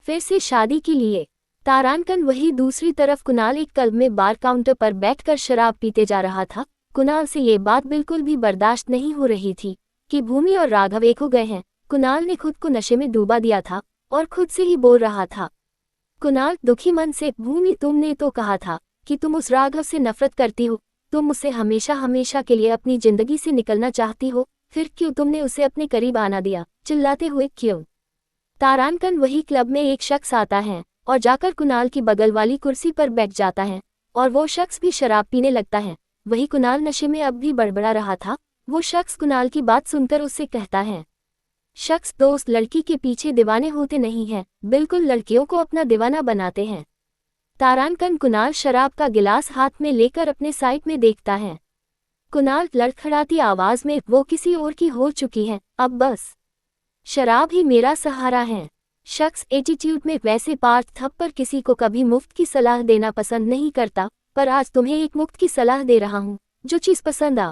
फिर से शादी के लिए। तारांकन वही दूसरी तरफ कुणाल एक क्लब में बार काउंटर पर बैठकर शराब पीते जा रहा था। कुणाल से ये बात बिल्कुल भी बर्दाश्त नहीं हो रही थी कि भूमि और राघव एक हो गए हैं। कुणाल ने खुद को नशे में डूबा दिया था और खुद से ही बोल रहा था। कुणाल दुखी मन से, भूमि तुमने तो कहा था कि तुम उस राघव से नफरत करती हो, तुम उससे हमेशा हमेशा के लिए अपनी जिंदगी से निकलना चाहती हो, फिर क्यों तुमने उसे अपने करीब आना दिया, चिल्लाते हुए क्यों। तारांकन वही क्लब में एक शख्स आता है और जाकर कुणाल की बगल वाली कुर्सी पर बैठ जाता है और वो शख्स भी शराब पीने लगता है। वही कुणाल नशे में अब भी बड़बड़ा रहा था। वो शख्स कुणाल की बात सुनकर उससे कहता है, शख्स, दोस्त लड़की के पीछे दीवाने होते नहीं हैं, बिल्कुल लड़कियों को अपना दीवाना बनाते हैं। तारांकन कुणाल शराब का गिलास हाथ में लेकर अपने साइड में देखता है। कुणाल लड़खड़ाती आवाज में, वो किसी और की हो चुकी है, अब बस शराब ही मेरा सहारा है। शख्स एटीट्यूड में, वैसे पार्थ थप्पड़ किसी को कभी मुफ्त की सलाह देना पसंद नहीं करता, पर आज तुम्हें एक मुफ्त की सलाह दे रहा हूँ, जो चीज पसंद आ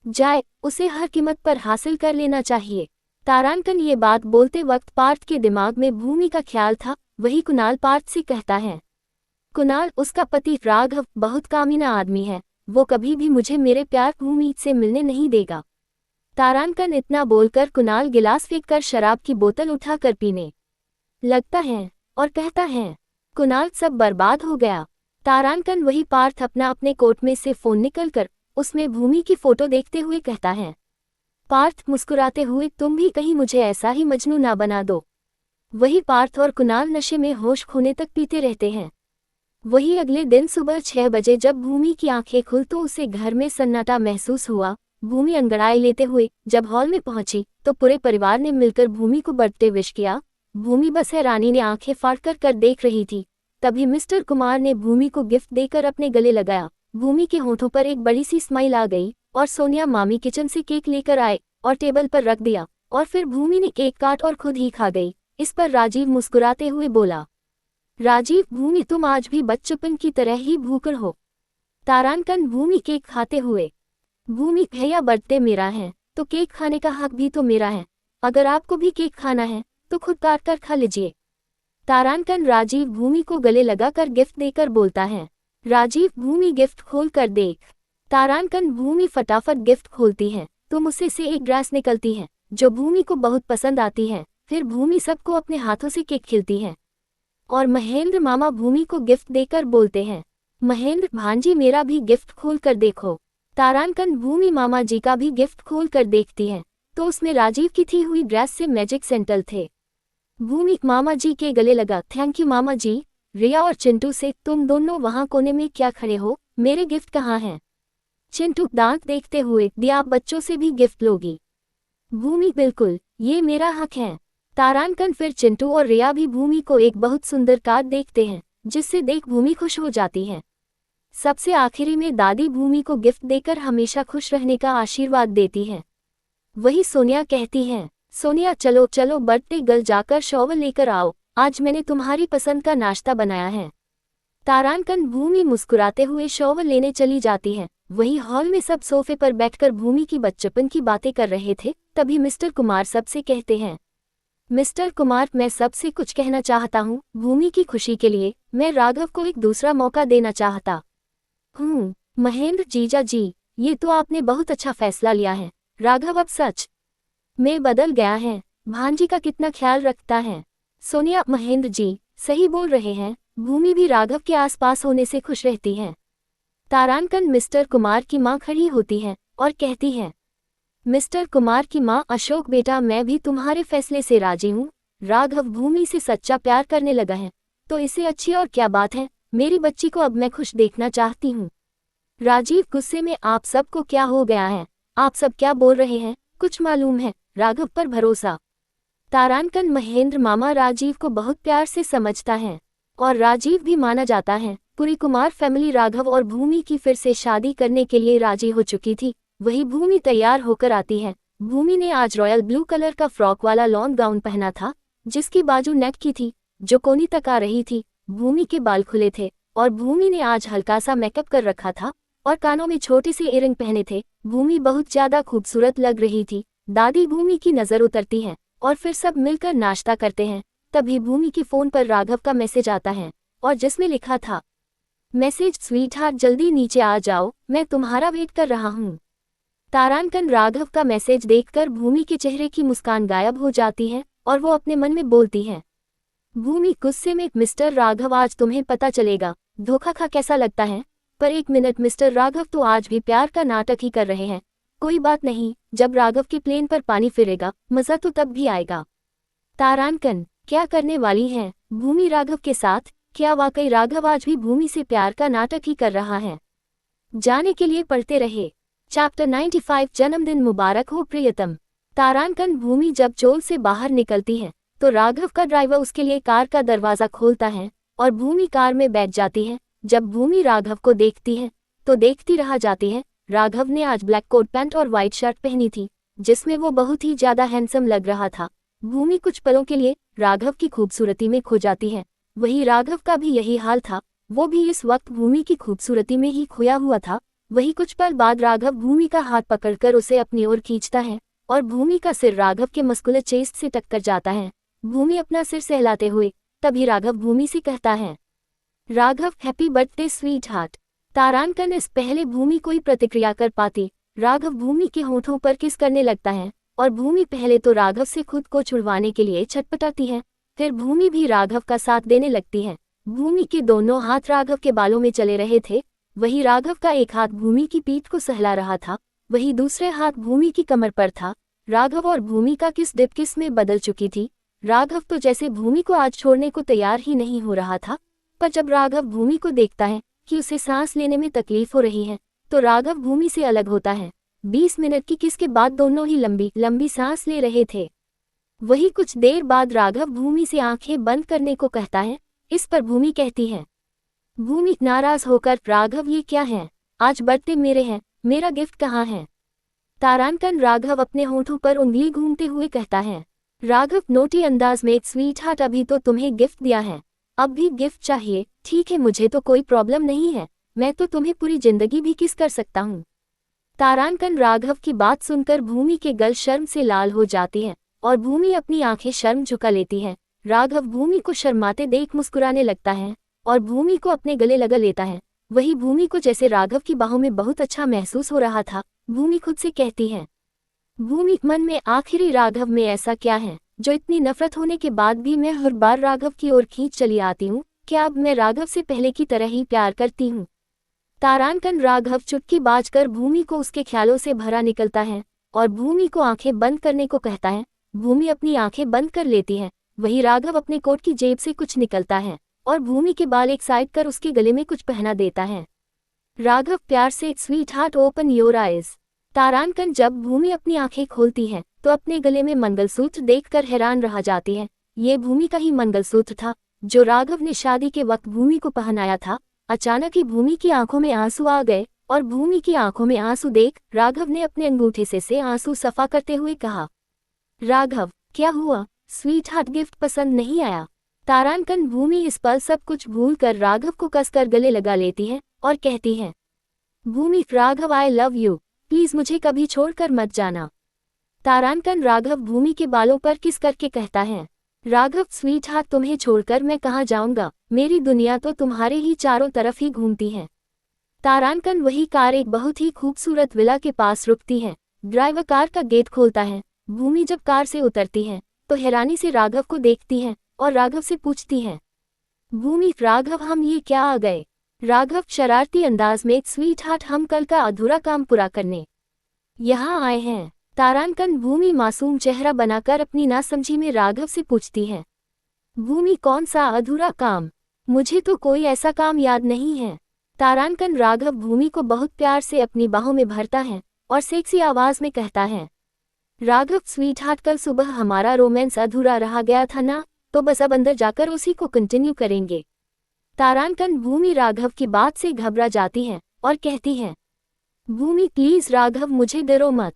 जाए, उसे हर कीमत पर हासिल कर लेना चाहिए। तारांकन ये बात बोलते वक्त पार्थ के दिमाग में भूमि का ख्याल था। वही कुणाल पार्थ से कहता है, कुणाल, उसका पति राघव बहुत कामीना आदमी है, वो कभी भी मुझे मेरे प्यार भूमि से मिलने नहीं देगा। तारांकन इतना बोलकर कुणाल गिलास फेंककर शराब की बोतल उठाकर पीने लगता है और कहता है, कुणाल, सब बर्बाद हो गया। तारांकन वही पार्थ अपना अपने कोट में से फोन निकलकर उसमें भूमि की फोटो देखते हुए कहता है, पार्थ मुस्कुराते हुए, तुम भी कहीं मुझे ऐसा ही मजनू ना बना दो। वही पार्थ और कुणाल नशे में होश खोने तक पीते रहते हैं। वही अगले दिन सुबह 6 बजे जब भूमि की आंखें खुल तो उसे घर में सन्नाटा महसूस हुआ। भूमि अंगड़ाई लेते हुए जब हॉल में पहुंची तो पूरे परिवार ने मिलकर भूमि को बर्थडे विश किया। भूमि बस हैरानी ने आंखें फाड़कर कर देख रही थी। तभी मिस्टर कुमार ने भूमि को गिफ्ट देकर अपने गले लगाया। भूमि के होठों पर एक बड़ी सी स्माइल आ गई और सोनिया मामी किचन से केक लेकर आए और टेबल पर रख दिया और फिर भूमि ने केक काट और खुद ही खा गई। इस पर राजीव मुस्कुराते हुए बोला, राजीव, भूमि तुम आज भी बच्चपन की तरह ही भूखड़ हो। तारांकन भूमि केक खाते हुए, भूमि, भैया बर्थडे मेरा है तो केक खाने का हक भी तो मेरा है। अगर आपको भी केक खाना है तो खुद काट कर खा लीजिए। तारांकन राजीव भूमि को गले लगाकर गिफ्ट देकर बोलता है। राजीव, भूमि गिफ्ट खोल कर देख। तारांकन भूमि फटाफट गिफ्ट खोलती है तो मुझसे से एक ड्रेस निकलती है जो भूमि को बहुत पसंद आती है। फिर भूमि सबको अपने हाथों से केक खिलती है और महेंद्र मामा भूमि को गिफ्ट देकर बोलते हैं, महेंद्र भांजी, मेरा भी गिफ्ट खोल कर देखो। तारांकन भूमि मामा जी का भी गिफ्ट खोल कर देखती है तो उसमें राजीव की थी हुई ड्रेस से मैजिक सेंटल थे। भूमि मामा जी के गले लगा, थैंक यू मामा जी। रिया और चिंटू से, तुम दोनों वहां कोने में क्या खड़े हो, मेरे गिफ्ट कहाँ हैं? चिंटू दांत देखते हुए, दिया, आप बच्चों से भी गिफ्ट लोगी? भूमि, बिल्कुल, ये मेरा हक है। तारांकन फिर चिंटू और रिया भी भूमि को एक बहुत सुंदर कार्ड देखते हैं जिससे देख भूमि खुश हो जाती है। सबसे आखिरी में दादी भूमि को गिफ्ट देकर हमेशा खुश रहने का आशीर्वाद देती है। वही सोनिया कहती है, सोनिया, चलो चलो बर्थडे गर्ल, जाकर शॉवर लेकर आओ, आज मैंने तुम्हारी पसंद का नाश्ता बनाया है। तारांकन भूमि मुस्कुराते हुए शॉवर लेने चली जाती है। वही हॉल में सब सोफे पर बैठकर भूमि की बचपन की बातें कर रहे थे। तभी मिस्टर कुमार सबसे कहते हैं, मिस्टर कुमार, मैं सबसे कुछ कहना चाहता हूँ। भूमि की खुशी के लिए मैं राघव को एक दूसरा मौका देना चाहता हूँ। महेंद्र जीजा जी, ये तो आपने बहुत अच्छा फैसला लिया है। राघव अब सच में बदल गया है, भांजी का कितना ख्याल रखता है। सोनिया, महेंद्र जी सही बोल रहे हैं, भूमि भी राघव के आसपास होने से खुश रहती है। तारांकन मिस्टर कुमार की माँ खड़ी होती है और कहती है, मिस्टर कुमार की माँ, अशोक बेटा, मैं भी तुम्हारे फैसले से राजी हूँ। राघव भूमि से सच्चा प्यार करने लगा है तो इसे अच्छी और क्या बात है। मेरी बच्ची को अब मैं खुश देखना चाहती हूँ। राजीव गुस्से में, आप सबको क्या हो गया है? आप सब क्या बोल रहे हैं? कुछ मालूम है? राघव पर भरोसा। तारांकन महेंद्र मामा राजीव को बहुत प्यार से समझता है और राजीव भी माना जाता है। पूरी कुमार फैमिली राघव और भूमि की फिर से शादी करने के लिए राजी हो चुकी थी। वही भूमि तैयार होकर आती है। भूमि ने आज रॉयल ब्लू कलर का फ्रॉक वाला लॉन्ग गाउन पहना था जिसकी बाजू नेट की थी जो कोनी तक आ रही थी। भूमि के बाल खुले थे और भूमि ने आज हल्का सा मेकअप कर रखा था और कानों में छोटे से इयररिंग पहने थे। भूमि बहुत ज्यादा खूबसूरत लग रही थी। दादी भूमि की नजर उतरती है और फिर सब मिलकर नाश्ता करते हैं। तभी भूमि के फोन पर राघव का मैसेज आता है और जिसमें लिखा था, मैसेज, स्वीट हार्ट, जल्दी नीचे आ जाओ, मैं तुम्हारा वेट कर रहा हूँ। तारांकन राघव का मैसेज देखकर भूमि के चेहरे की मुस्कान गायब हो जाती है और वो अपने मन में बोलती है, भूमि गुस्से में, मिस्टर राघव, आज तुम्हें पता चलेगा धोखा खा कैसा लगता है। पर एक मिनट, मिस्टर राघव तो आज भी प्यार का नाटक ही कर रहे हैं। कोई बात नहीं, जब राघव के प्लेन पर पानी फिरेगा मजा तो तब भी आएगा। तारांकन, क्या करने वाली है भूमि राघव के साथ? क्या वाकई राघव आज भी भूमि से प्यार का नाटक ही कर रहा है? जाने के लिए पढ़ते रहे। चैप्टर 95, जन्मदिन मुबारक हो प्रियतम। तारांकन भूमि जब चोल से बाहर निकलती है तो राघव का ड्राइवर उसके लिए कार का दरवाजा खोलता है और भूमि कार में बैठ जाती है। जब भूमि राघव को देखती है तो देखती रह जाती है। राघव ने आज ब्लैक कोट पैंट और वाइट शर्ट पहनी थी जिसमें वो बहुत ही ज्यादा हैंडसम लग रहा था। भूमि कुछ पलों के लिए राघव की खूबसूरती में खो जाती है। वही राघव का भी यही हाल था। वो भी इस वक्त भूमि की खूबसूरती में ही खोया हुआ था। वही कुछ पल बाद राघव भूमि का हाथ पकड़कर उसे अपनी ओर खींचता है और भूमि का सिर राघव के मस्कुलर चेस्ट से टक्कर जाता है। भूमि अपना सिर सहलाते हुए तभी राघव भूमि से कहता है, Raghav happy birthday sweetheart. तारांकन इस पहले भूमि कोई प्रतिक्रिया कर पाती। राघव भूमि के होठों पर किस करने लगता है और भूमि पहले तो राघव से खुद को छुड़वाने के लिए छटपटाती है, फिर भूमि भी राघव का साथ देने लगती है। भूमि के दोनों हाथ राघव के बालों में चले रहे थे। वही राघव का एक हाथ भूमि की पीठ को सहला रहा था, वही दूसरे हाथ भूमि की कमर पर था। राघव और भूमि का किस डिप किस में बदल चुकी थी। राघव तो जैसे भूमि को आज छोड़ने को तैयार ही नहीं हो रहा था, पर जब राघव भूमि को देखता है कि उसे सांस लेने में तकलीफ हो रही है तो राघव भूमि से अलग होता है। 20 मिनट की किस के बाद दोनों ही लंबी लंबी सांस ले रहे थे। वही कुछ देर बाद राघव भूमि से आंखें बंद करने को कहता है। इस पर भूमि कहती है, भूमि नाराज होकर, राघव ये क्या है, आज बर्थडे मेरे हैं, मेरा गिफ्ट कहाँ है। तारांकन राघव अपने होठों पर उंगली घूमते हुए कहता है, राघव नोटी अंदाज में, स्वीट हार्ट अभी तो तुम्हें गिफ्ट दिया है, अब भी गिफ्ट चाहिए। ठीक है, मुझे तो कोई प्रॉब्लम नहीं है, मैं तो तुम्हें पूरी जिंदगी भी किस कर सकता हूँ। तारांकन राघव की बात सुनकर भूमि के गल शर्म से लाल हो जाती है और भूमि अपनी आंखें शर्म झुका लेती है। राघव भूमि को शर्माते देख मुस्कुराने लगता है और भूमि को अपने गले लगा लेता है। वही भूमि को जैसे राघव की बाहों में बहुत अच्छा महसूस हो रहा था। भूमि खुद से कहती है, भूमि मन में, आखिरी राघव में ऐसा क्या है जो इतनी नफरत होने के बाद भी मैं हर बार राघव की ओर खींच चली आती हूँ। क्या अब मैं राघव से पहले की तरह ही प्यार करती हूँ। तारांकन राघव चुटकी बाजकर भूमि को उसके ख्यालों से भरा निकलता है और भूमि को आंखें बंद करने को कहता है। भूमि अपनी आंखें बंद कर लेती है। वही राघव अपने कोट की जेब से कुछ निकलता है और भूमि के बाल एक साइड कर उसके गले में कुछ पहना देता है। राघव प्यार से, sweetheart open your eyes. तारांकन जब भूमि अपनी आंखें खोलती है तो अपने गले में मंगलसूत्र देखकर हैरान रह जाती है। ये भूमि का ही मंगलसूत्र था जो राघव ने शादी के वक्त भूमि को पहनाया था। अचानक ही भूमि की आंखों में आंसू आ गए और भूमि की आंखों में आंसू देख राघव ने अपने अंगूठे से आंसू सफा करते हुए कहा, राघव क्या हुआ, स्वीट हार्ट गिफ्ट पसंद नहीं आया। तारांकन भूमि इस पल सब कुछ भूल कर राघव को कसकर गले लगा लेती है और कहती है, Bhoomi, Raghav I love you, please मुझे कभी छोड़कर मत जाना। तारांकन राघव भूमि के बालों पर किस करके कहता है, राघव स्वीट हार्ट तुम्हें छोड़कर मैं कहाँ जाऊंगा, मेरी दुनिया तो तुम्हारे ही चारों तरफ ही घूमती है। तारांकन वही कार एक बहुत ही खूबसूरत विला के पास रुकती है। ड्राइवर कार का गेट खोलता है। भूमि जब कार से उतरती है तो हैरानी से राघव को देखती है और राघव से पूछती है, भूमि, राघव हम ये क्या आ गए। राघव शरारती अंदाज में, स्वीट हार्ट हम कल का अधूरा काम पूरा करने यहाँ आए हैं। तारांकन भूमि मासूम चेहरा बनाकर अपनी नासमझी में राघव से पूछती है, भूमि कौन सा अधूरा काम, मुझे तो कोई ऐसा काम याद नहीं है। तारांकन राघव भूमि को बहुत प्यार से अपनी बाहों में भरता है और सेक्सी आवाज में कहता है, राघव स्वीट हार्ट कल सुबह हमारा रोमांस अधूरा रह गया था ना, तो बस अब अंदर जाकर उसी को कंटिन्यू करेंगे। तारांकन भूमि राघव की बात से घबरा जाती है और कहती है, भूमि प्लीज राघव मुझे डरो मत।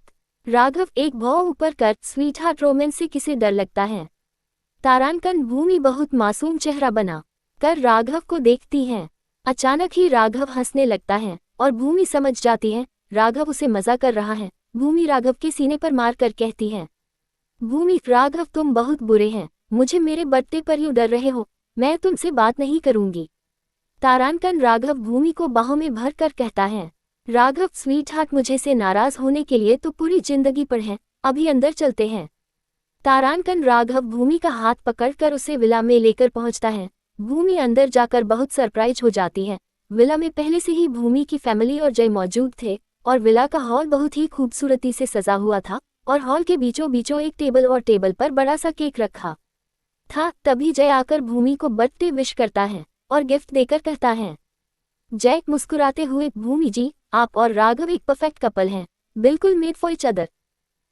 राघव एक भौं ऊपर कर, स्वीट हार्ट रोमांस से किसे डर लगता है। तारांकन भूमि बहुत मासूम चेहरा बना कर राघव को देखती है। अचानक ही राघव हंसने लगता है और भूमि समझ जाती है राघव उसे मजा कर रहा है। भूमि राघव के सीने पर मार कर कहती है, भूमि, राघव तुम बहुत बुरे हैं, मुझे मेरे बर्थडे पर यूं डर रहे हो, मैं तुमसे बात नहीं करूंगी। तारांकन राघव भूमि को बाहों में भर कर कहता है, राघव स्वीट हार्ट मुझे से नाराज होने के लिए तो पूरी जिंदगी पर है, अभी अंदर चलते हैं। तारांकन राघव भूमि का हाथ पकड़कर उसे विला में लेकर पहुंचता है। भूमि अंदर जाकर बहुत सरप्राइज हो जाती है। विला में पहले से ही भूमि की फैमिली और जय मौजूद थे और विला का हॉल बहुत ही खूबसूरती से सजा हुआ था और हॉल के बीचों बीचों एक टेबल और टेबल पर बड़ा सा केक रखा था। तभी जय आकर भूमि को बर्थडे विश करता है और गिफ्ट देकर कहता है, जय मुस्कुराते हुए, भूमि जी, आप और राघव एक परफेक्ट कपल हैं, बिल्कुल मेड फॉर ईच अदर।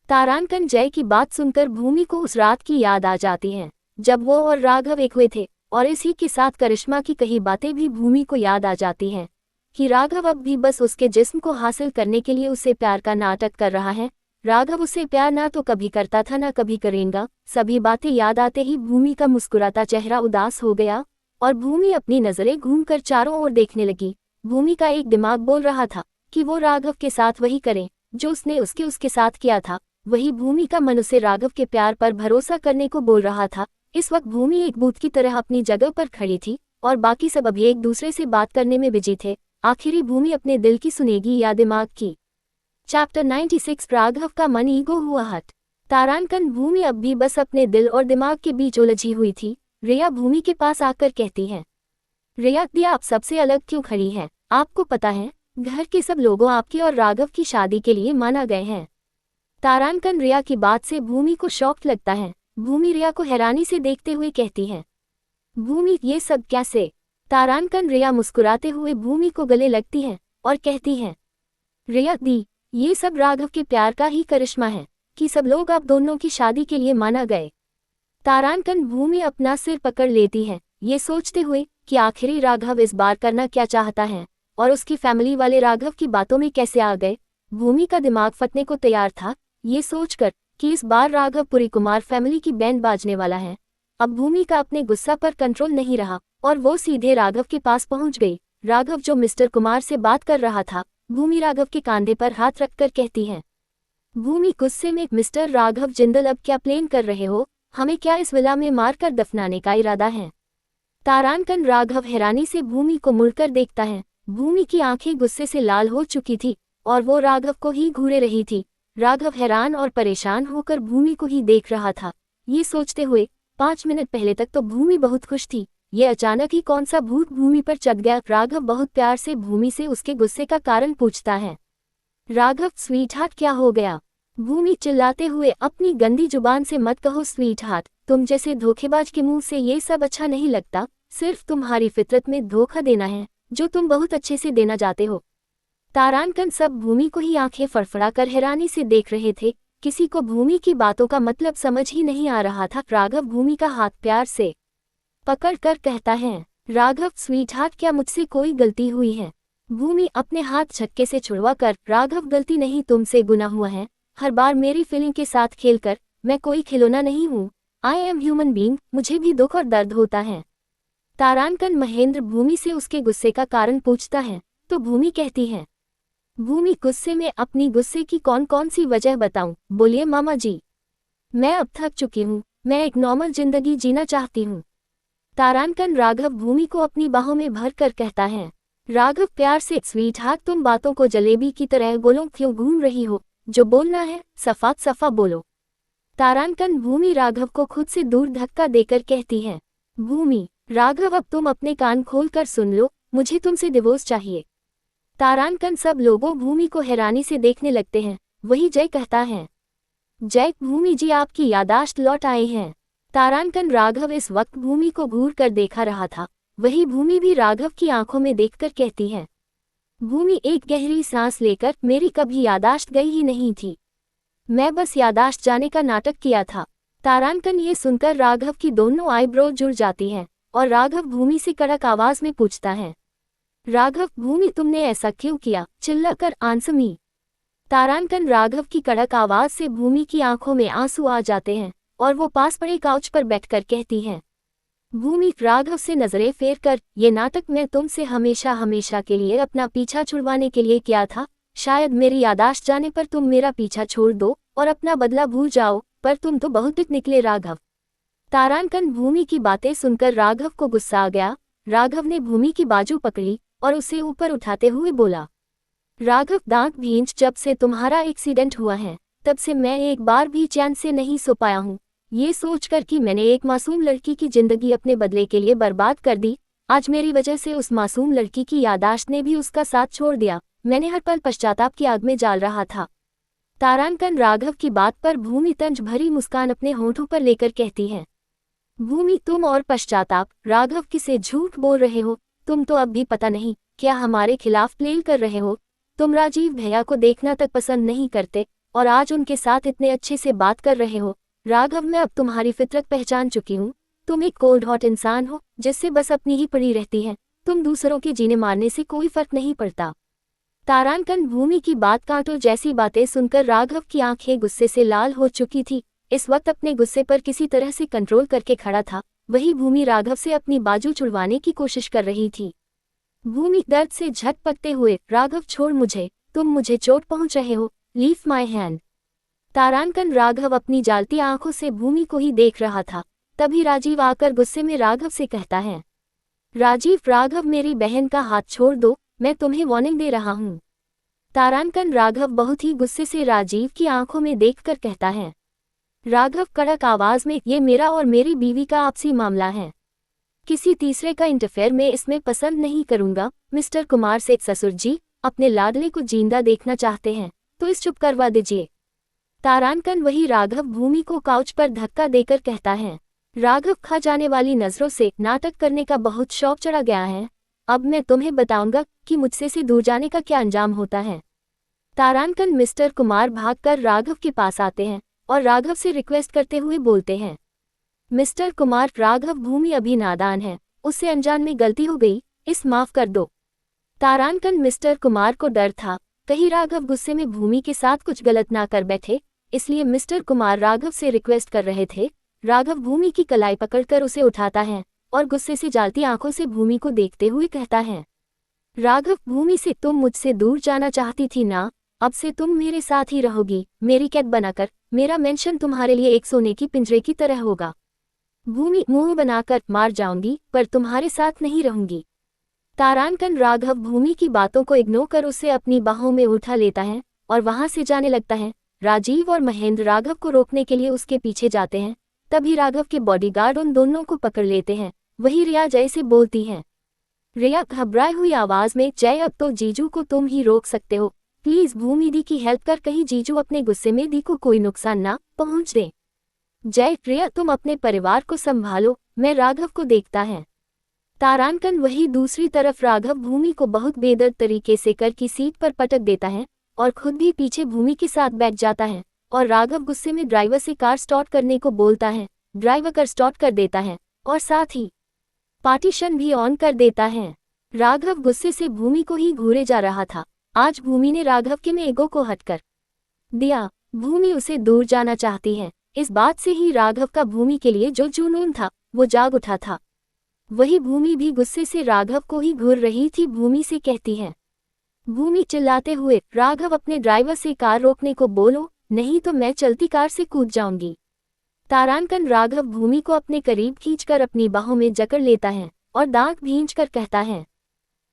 तारांकन जय की बात सुनकर भूमि को उस रात की याद आ जाती है जब वो और राघव एक हुए थे और इसी के साथ करिश्मा की कही बातें भी भूमि को याद आ जाती हैं कि राघव अब भी बस उसके जिस्म को हासिल करने के लिए उससे प्यार का नाटक कर रहा है। राघव उससे प्यार ना तो कभी करता था ना कभी करेगा। सभी बातें याद आते ही भूमि का मुस्कुराता चेहरा उदास हो गया और भूमि अपनी नजरें घूमकर चारों ओर देखने लगी। भूमि का एक दिमाग बोल रहा था, कि वो राघव के साथ वही करे जो उसने उसके साथ किया था। वही भूमि का मन उसे राघव के प्यार पर भरोसा करने को बोल रहा था। इस वक्त भूमि एक भूत की तरह अपनी जगह पर खड़ी थी और बाकी सब अभी एक दूसरे से बात करने में बिजी थे। आखिरी भूमि अपने दिल की सुनेगी या दिमाग की। चैप्टर 96 राघव का मन ईगो हुआ हट। तारांकन भूमि अब भी बस अपने दिल और दिमाग के बीच उलझी हुई थी। रिया भूमि के पास आकर कहती है, रिया दी आप सबसे अलग क्यों खड़ी हैं? आपको पता है घर के सब लोगों आपकी और राघव की शादी के लिए माना गए हैं। तारांकन रिया की बात से भूमि को शॉक लगता है। भूमि रिया को हैरानी से देखते हुए कहती है, भूमि ये सब कैसे? तारांकन रिया मुस्कुराते हुए भूमि को गले लगती है और कहती है, रिया दी ये सब राघव के प्यार का ही करिश्मा है कि सब लोग आप दोनों की शादी के लिए माना गए। तारांकन भूमि अपना सिर पकड़ लेती है, ये सोचते हुए कि आखिरी राघव इस बार करना क्या चाहता है और उसकी फैमिली वाले राघव की बातों में कैसे आ गए। भूमि का दिमाग फटने को तैयार था ये सोचकर कि इस बार राघव पुरी कुमार फैमिली की बैंड बाजने वाला है। अब भूमि का अपने गुस्सा पर कंट्रोल नहीं रहा और वो सीधे राघव के पास पहुंच गई। राघव जो मिस्टर कुमार से बात कर रहा था। भूमि राघव के कंधे पर हाथ रखकर कहती है, भूमि गुस्से में, मिस्टर राघव जिंदल अब क्या प्लान कर रहे हो? हमें क्या इस विला में मारकर दफनाने का इरादा है? तारांकन राघव हैरानी से भूमि को मुड़कर देखता है। भूमि की आंखें गुस्से से लाल हो चुकी थी और वो राघव को ही घूरे रही थी। राघव हैरान और परेशान होकर भूमि को ही देख रहा था, ये सोचते हुए 5 मिनट पहले तक तो भूमि बहुत खुश थी, ये अचानक ही कौन सा भूत भूमि पर चढ़ गया। राघव बहुत प्यार से भूमि से उसके गुस्से का कारण पूछता है, राघव स्वीटहार्ट क्या हो गया? भूमि चिल्लाते हुए, अपनी गंदी जुबान से मत कहो स्वीटहार्ट, तुम जैसे धोखेबाज के मुंह से ये सब अच्छा नहीं लगता। सिर्फ तुम्हारी फितरत में धोखा देना है जो तुम बहुत अच्छे से देना चाहते हो। तारांकन सब भूमि को ही आंखें फड़फड़ाकर हैरानी से देख रहे थे। किसी को भूमि की बातों का मतलब समझ ही नहीं आ रहा था। राघव भूमि का हाथ प्यार से पकड़ कर कहता है, राघव स्वीटहार्ट क्या मुझसे कोई गलती हुई है? भूमि अपने हाथ झटके से छुड़वा कर, राघव गलती नहीं तुमसे गुनाह हुआ है। हर बार मेरी फीलिंग के साथ खेलकर, मैं कोई खिलौना नहीं हूँ, आई एम ह्यूमन बीइंग, मुझे भी दुख और दर्द होता है। तारांकन महेंद्र भूमि से उसके गुस्से का कारण पूछता है तो भूमि कहती है, भूमि गुस्से में, अपनी गुस्से की कौन कौन सी वजह बताऊं? बोलिए मामा जी, मैं अब थक चुकी हूँ, मैं एक नॉर्मल जिंदगी जीना चाहती हूँ। तारांकन राघव भूमि को अपनी बाहों में भर कर कहता है, राघव प्यार से, स्वीटहार्ट तुम बातों को जलेबी की तरह गोलों क्यों घूम रही हो? जो बोलना है सफा सफा बोलो। तारांकन भूमि राघव को खुद से दूर धक्का देकर कहती है, भूमि राघव अब तुम अपने कान खोल कर सुन लो, मुझे तुमसे डिवोर्स चाहिए। तारांकन सब लोगों भूमि को हैरानी से देखने लगते हैं। वही जय कहता है, जय भूमि जी आपकी यादाश्त लौट आए हैं। तारांकन राघव इस वक्त भूमि को घूर कर देखा रहा था। वही भूमि भी राघव की आंखों में देखकर कहती है, भूमि एक गहरी सांस लेकर, मेरी कभी यादाश्त गई ही नहीं थी, मैं बस यादाश्त जाने का नाटक किया था। तारांकन ये सुनकर राघव की दोनों आईब्रो जुड़ जाती हैं और राघव भूमि से कड़क आवाज में पूछता है, राघव भूमि तुमने ऐसा क्यों किया? चिल्लाकर आंसर मी। तारांकन राघव की कड़क आवाज से भूमि की आंखों में आंसू आ जाते हैं और वो पास पड़े काउच पर बैठकर कहती है, भूमि राघव से नजरें फेर कर, ये नाटक मैं तुमसे हमेशा हमेशा के लिए अपना पीछा छुड़वाने के लिए किया था। शायद मेरी यादाश्त जाने पर तुम मेरा पीछा छोड़ दो और अपना बदला भूल जाओ, पर तुम तो बहुत निकले राघव। तारांकन भूमि की बातें सुनकर राघव को गुस्सा आ गया। राघव ने भूमि की बाजू पकड़ी और उसे ऊपर उठाते हुए बोला, राघव दांत भींच, जब से तुम्हारा एक्सीडेंट हुआ है तब से मैं एक बार भी चैन से नहीं सो पाया हूँ। ये सोचकर कि मैंने एक मासूम लड़की की जिंदगी अपने बदले के लिए बर्बाद कर दी, आज मेरी वजह से उस मासूम लड़की की यादाश्त ने भी उसका साथ छोड़ दिया। मैंने हर पल पश्चाताप की आग में जाल रहा था। तारांकन राघव की बात पर भूमि तंज भरी मुस्कान अपने होंठों पर लेकर कहती है, भूमि तुम और पश्चाताप, राघव किसे झूठ बोल रहे हो? तुम तो अब भी पता नहीं क्या हमारे खिलाफ प्ले कर रहे हो। तुम राजीव भैया को देखना तक पसंद नहीं करते और आज उनके साथ इतने अच्छे से बात कर रहे हो। राघव मैं अब तुम्हारी फितरत पहचान चुकी हूँ। तुम एक कोल्ड हॉट इंसान हो जिससे बस अपनी ही पड़ी रहती है। तुम दूसरों के जीने मारने से कोई फर्क नहीं पड़ता। तारांकन भूमि की बात कांटों जैसी बातें सुनकर राघव की आंखें गुस्से से लाल हो चुकी थी। इस वक्त अपने गुस्से पर किसी तरह से कंट्रोल करके खड़ा था। वही भूमि राघव से अपनी बाजू छुड़वाने की कोशिश कर रही थी। भूमि दर्द से झटपटते हुए, राघव छोड़ मुझे, तुम मुझे चोट पहुंच रहे हो, लीव माई हैंड। तारांकन राघव अपनी जालती आंखों से भूमि को ही देख रहा था। तभी राजीव आकर गुस्से में राघव से कहता है, राजीव, राघव मेरी बहन का हाथ छोड़ दो, मैं तुम्हें वार्निंग दे रहा हूँ। तारांकन राघव बहुत ही गुस्से से राजीव की आंखों में देखकर कहता है। राघव कड़क आवाज में, ये मेरा और मेरी बीवी का आपसी मामला है, किसी तीसरे का इंटरफेयर मैं इसमें पसंद नहीं करूंगा। मिस्टर कुमार से ससुर जी अपने लाडले को जिंदा देखना चाहते हैं तो इस चुप करवा दीजिए। तारांकन वही राघव भूमि को काउच पर धक्का देकर कहता है। राघव खा जाने वाली नजरों से, नाटक करने का बहुत शौक चढ़ा गया है, अब मैं तुम्हें बताऊंगा कि मुझसे से दूर जाने का क्या अंजाम होता है। तारांकन मिस्टर कुमार भागकर राघव के पास आते हैं और राघव से रिक्वेस्ट करते हुए बोलते हैं, मिस्टर कुमार, राघव भूमि अभी नादान है, उससे अनजान में गलती हो गई, इस माफ कर दो। तारांकन मिस्टर कुमार को डर था कहीं राघव गुस्से में भूमि के साथ कुछ गलत ना कर बैठे, इसलिए मिस्टर कुमार राघव से रिक्वेस्ट कर रहे थे। राघव भूमि की कलाई पकड़कर उसे उठाता है और गुस्से से जालती आंखों से भूमि को देखते हुए कहता है, राघव भूमि से, तुम मुझसे दूर जाना चाहती थी ना, अब से तुम मेरे साथ ही रहोगी, मेरी कैद बनाकर। मेरा मेंशन तुम्हारे लिए एक सोने की पिंजरे की तरह होगा। भूमि, मुंह बनाकर मार जाऊंगी पर तुम्हारे साथ नहीं रहूंगी। तारांकन राघव भूमि की बातों को इग्नोर कर उसे अपनी बाहों में उठा लेता है और वहां से जाने लगता है। राजीव और महेंद्र राघव को रोकने के लिए उसके पीछे जाते हैं। तभी राघव के बॉडीगार्ड उन दोनों को पकड़ लेते हैं। वही रिया जय से बोलती है। रिया घबराई हुई आवाज में, जय, अब तो जीजू को तुम ही रोक सकते हो, प्लीज भूमि दी की हेल्प कर, कहीं जीजू अपने गुस्से में दी को कोई नुकसान ना पहुंच दे। जय, रिया तुम अपने परिवार को संभालो, मैं राघव को देखता है। तारांकन वही दूसरी तरफ राघव भूमि को बहुत बेदर्द तरीके से कर की सीट पर पटक देता है और खुद भी पीछे भूमि के साथ बैठ जाता है और राघव गुस्से में ड्राइवर से कार स्टार्ट करने को बोलता है। ड्राइवर कार स्टार्ट कर देता है और साथ ही पार्टीशन भी ऑन कर देता है। राघव गुस्से से भूमि को ही घूरे जा रहा था। आज भूमि ने राघव के में ईगो को हट कर दिया। भूमि उसे दूर जाना चाहती है। इस बात से ही राघव का भूमि के लिए जो जुनून था वो जाग उठा था। वही भूमि भी गुस्से से राघव को ही घूर रही थी। भूमि से कहती है, भूमि चिल्लाते हुए, राघव अपने ड्राइवर से कार रोकने को बोलो, नहीं तो मैं चलती कार से कूद जाऊंगी। तारांकन राघव भूमि को अपने करीब खींचकर अपनी बाहों में जकड़ लेता है और दांत भींचकर कहता है,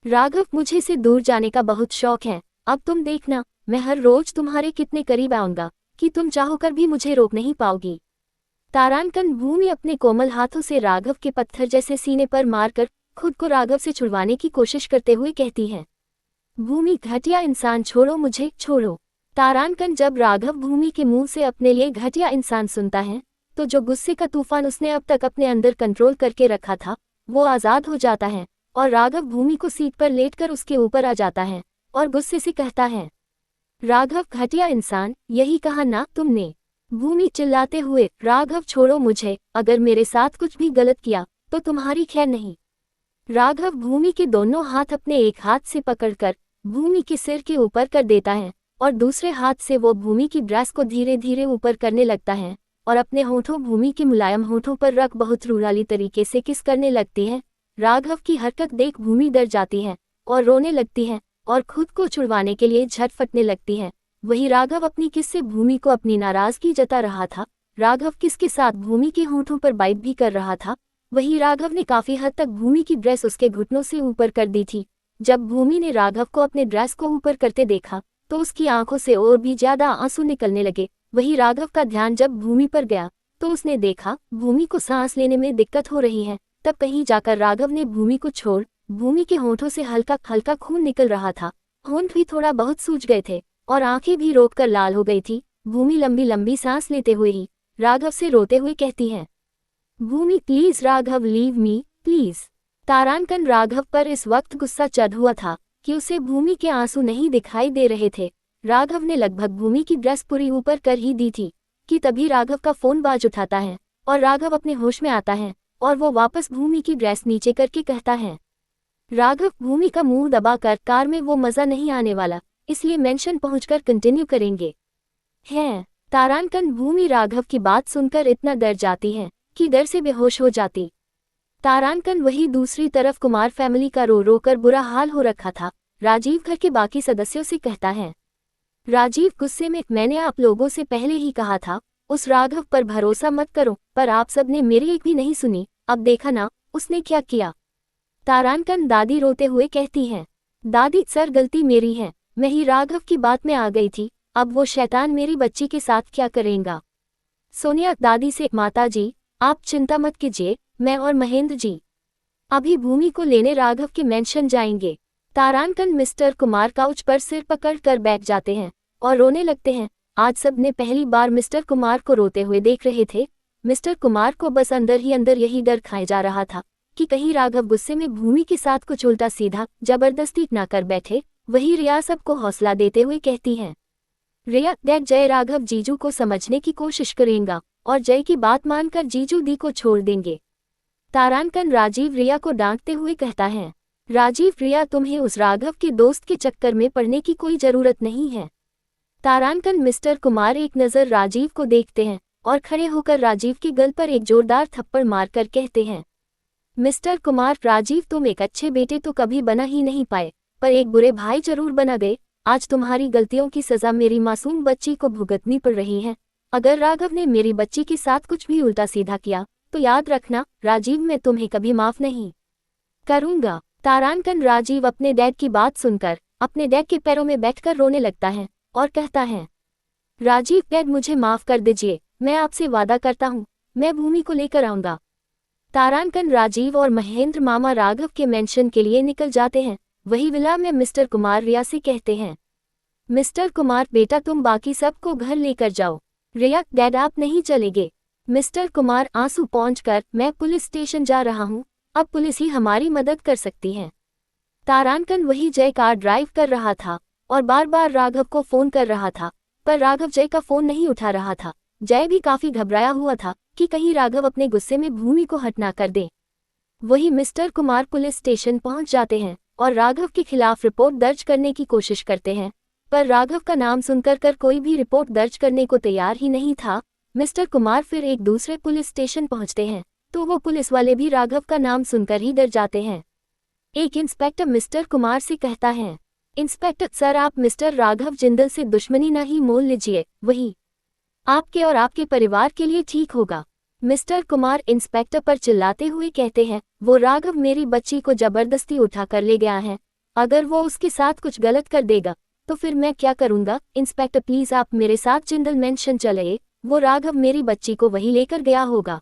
राघव मुझे से दूर जाने का बहुत शौक है, अब तुम देखना मैं हर रोज तुम्हारे कितने करीब आऊंगा कि तुम चाहोकर भी मुझे रोक नहीं पाओगी। तारांकन भूमि अपने कोमल हाथों से राघव के पत्थर जैसे सीने पर मारकर खुद को राघव से छुड़वाने की कोशिश करते हुए कहती है, भूमि घटिया इंसान, छोड़ो मुझे, छोड़ो। तारांकन जब राघव भूमि के मुंह से अपने लिए घटिया इंसान सुनता है तो जो गुस्से का तूफान उसने अब तक अपने अंदर कंट्रोल करके रखा था वो आज़ाद हो जाता है और राघव भूमि को सीट पर लेटकर उसके ऊपर आ जाता है और गुस्से से कहता है, राघव घटिया इंसान, यही कहा ना तुमने। भूमि चिल्लाते हुए, राघव छोड़ो मुझे, अगर मेरे साथ कुछ भी गलत किया तो तुम्हारी खैर नहीं। राघव भूमि के दोनों हाथ अपने एक हाथ से पकड़कर भूमि के सिर के ऊपर कर देता है और दूसरे हाथ से वो भूमि की ड्रेस को धीरे धीरे ऊपर करने लगता है और अपने होठों भूमि के मुलायम होठों पर रख बहुत रूड़ाली तरीके से किस करने लगती है। राघव की हरकत देख भूमि डर जाती है और रोने लगती है और खुद को छुड़वाने के लिए झटफटने लगती है। वही राघव अपनी किस से भूमि को अपनी नाराजगी जता रहा था। राघव किस के साथ भूमि के होठों पर बाइट भी कर रहा था। वही राघव ने काफी हद तक भूमि की ड्रेस उसके घुटनों से ऊपर कर दी थी। जब भूमि ने राघव को अपने ड्रेस को ऊपर करते देखा तो उसकी आंखों से और भी ज्यादा आंसू निकलने लगे। वही राघव का ध्यान जब भूमि पर गया तो उसने देखा भूमि को सांस लेने में दिक्कत हो रही है। तब कहीं जाकर राघव ने भूमि को छोड़ भूमि के होठों से हल्का हल्का खून निकल रहा था। होंठ भी थोड़ा बहुत सूज गए थे और आंखें भी रोककर लाल हो गई थी। भूमि लंबी लंबी सांस लेते हुए ही राघव से रोते हुए कहती है, Bhoomi please Raghav leave me please. तारांकन राघव पर इस वक्त गुस्सा चढ़ हुआ था कि उसे भूमि के आंसू नहीं दिखाई दे रहे थे। राघव ने लगभग भूमि की ड्रेस पूरी ऊपर कर ही दी थी कि तभी राघव का फोन बाज उठाता है और राघव अपने होश में आता है और वो वापस भूमि की ड्रेस नीचे करके कहता है, राघव भूमि का मुंह दबाकर, कार में वो मजा नहीं आने वाला, इसलिए मेंशन पहुंचकर कंटिन्यू करेंगे हैं। तारांकन भूमि राघव की बात सुनकर इतना डर जाती है कि डर से बेहोश हो जाती। तारांकन वही दूसरी तरफ कुमार फैमिली का रो रो कर बुरा हाल हो रखा था। राजीव घर के बाकी सदस्यों से कहता है। राजीव गुस्से में, मैंने आप लोगों से पहले ही कहा था उस राघव पर भरोसा मत करो, पर आप सब ने मेरी एक भी नहीं सुनी। अब देखा ना उसने क्या किया। तारांकन दादी रोते हुए कहती है, दादी सर गलती मेरी है, मैं ही राघव की बात में आ गई थी, अब वो शैतान मेरी बच्ची के साथ क्या करेगा। सोनिया दादी से, माताजी आप चिंता मत कीजिए, मैं और महेंद्र जी अभी भूमि को लेने राघव के मेंशन जाएंगे। तारांकन मिस्टर कुमार काउच पर सिर पकड़ कर बैठ जाते हैं और रोने लगते हैं। आज सबने पहली बार मिस्टर कुमार को रोते हुए देख रहे थे। मिस्टर कुमार को बस अंदर ही अंदर यही डर खाए जा रहा था कि कहीं राघव गुस्से में भूमि के साथ कुछ उल्टा सीधा जबरदस्ती ना कर बैठे। वही रिया सबको हौसला देते हुए कहती है, रिया डैड जय राघव जीजू को समझने की कोशिश करेगा और जय की बात मानकर जीजू दी को छोड़ देंगे। तारांकन राजीव रिया को डांटते हुए कहता है, राजीव रिया तुम्हें उस राघव के दोस्त के चक्कर में पड़ने की कोई जरूरत नहीं है। तारांकन मिस्टर कुमार एक नज़र राजीव को देखते हैं और खड़े होकर राजीव के गल पर एक जोरदार थप्पड़ मारकर कहते हैं, मिस्टर कुमार राजीव तुम एक अच्छे बेटे तो कभी बना ही नहीं पाए, पर एक बुरे भाई जरूर बना गए। आज तुम्हारी गलतियों की सजा मेरी मासूम बच्ची को भुगतनी पड़ रही है। अगर राघव ने मेरी बच्ची के साथ कुछ भी उल्टा सीधा किया तो याद रखना राजीव, मैं तुम्हें कभी माफ नहीं करूंगा। तारांकन राजीव अपने डैड की बात सुनकर अपने डैड के पैरों में बैठकर रोने लगता है और कहता है, राजीव डैड मुझे माफ कर दीजिए, मैं आपसे वादा करता हूँ मैं भूमि को लेकर आऊंगा। तारांकन राजीव और महेंद्र मामा राघव के मेंशन के लिए निकल जाते हैं। वही विला में मिस्टर कुमार रिया से कहते हैं, मिस्टर कुमार बेटा तुम बाकी सबको घर लेकर जाओ। रिया डैड आप नहीं चलेंगे। मिस्टर कुमार आंसू पहुंचकर, मैं पुलिस स्टेशन जा रहा हूँ, अब पुलिस ही हमारी मदद कर सकती है। तारांकन वही जय कार ड्राइव कर रहा था और बार बार राघव को फोन कर रहा था, पर राघव जय का फोन नहीं उठा रहा था। जय भी काफी घबराया हुआ था कि कहीं राघव अपने गुस्से में भूमि को हट ना कर दे। वही मिस्टर कुमार पुलिस स्टेशन पहुंच जाते हैं और राघव के खिलाफ रिपोर्ट दर्ज करने की कोशिश करते हैं, पर राघव का नाम सुनकर कोई भी रिपोर्ट दर्ज करने को तैयार ही नहीं था। मिस्टर कुमार फिर एक दूसरे पुलिस स्टेशन पहुंचते हैं तो वो पुलिस वाले भी राघव का नाम सुनकर ही डर जाते हैं। एक इंस्पेक्टर मिस्टर कुमार से कहता है, इंस्पेक्टर सर आप मिस्टर राघव जिंदल से दुश्मनी ना ही मोल लीजिए, वही आपके और आपके परिवार के लिए ठीक होगा। मिस्टर कुमार इंस्पेक्टर पर चिल्लाते हुए कहते हैं, वो राघव मेरी बच्ची को जबरदस्ती उठा कर ले गया है, अगर वो उसके साथ कुछ गलत कर देगा तो फिर मैं क्या करूंगा। इंस्पेक्टर प्लीज आप मेरे साथ जिंदल मेंशन चले, वो राघव मेरी बच्ची को वही लेकर गया होगा।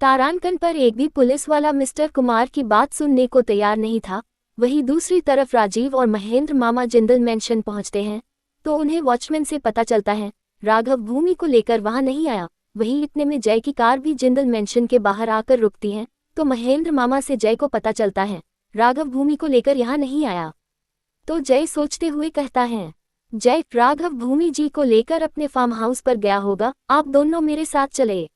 तारांकन पर एक भी पुलिस वाला मिस्टर कुमार की बात सुनने को तैयार नहीं था। वही दूसरी तरफ राजीव और महेंद्र मामा जिंदल मेंशन पहुंचते हैं तो उन्हें वॉचमैन से पता चलता है राघव भूमि को लेकर वहां नहीं आया। वही इतने में जय की कार भी जिंदल मेंशन के बाहर आकर रुकती है तो महेंद्र मामा से जय को पता चलता है राघव भूमि को लेकर यहाँ नहीं आया। तो जय सोचते हुए कहता है, जय राघव भूमि जी को लेकर अपने फार्म हाउस पर गया होगा, आप दोनों मेरे साथ चले।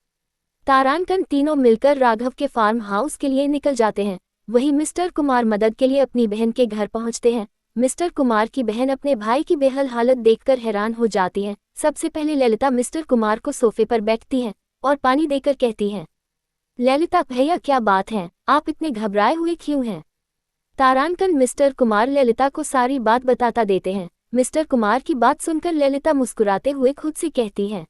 तारांकन तीनों मिलकर राघव के फार्म हाउस के लिए निकल जाते हैं। वही मिस्टर कुमार मदद के लिए अपनी बहन के घर पहुंचते हैं। मिस्टर कुमार की बहन अपने भाई की बेहाल हालत देखकर हैरान हो जाती है। सबसे पहले ललिता मिस्टर कुमार को सोफे पर बैठती है और पानी देकर कहती है, ललिता भैया क्या बात है, आप इतने घबराए हुए क्यों हैं। तारांकन मिस्टर कुमार ललिता को सारी बात बताता देते हैं। मिस्टर कुमार की बात सुनकर ललिता मुस्कुराते हुए खुद से कहती है,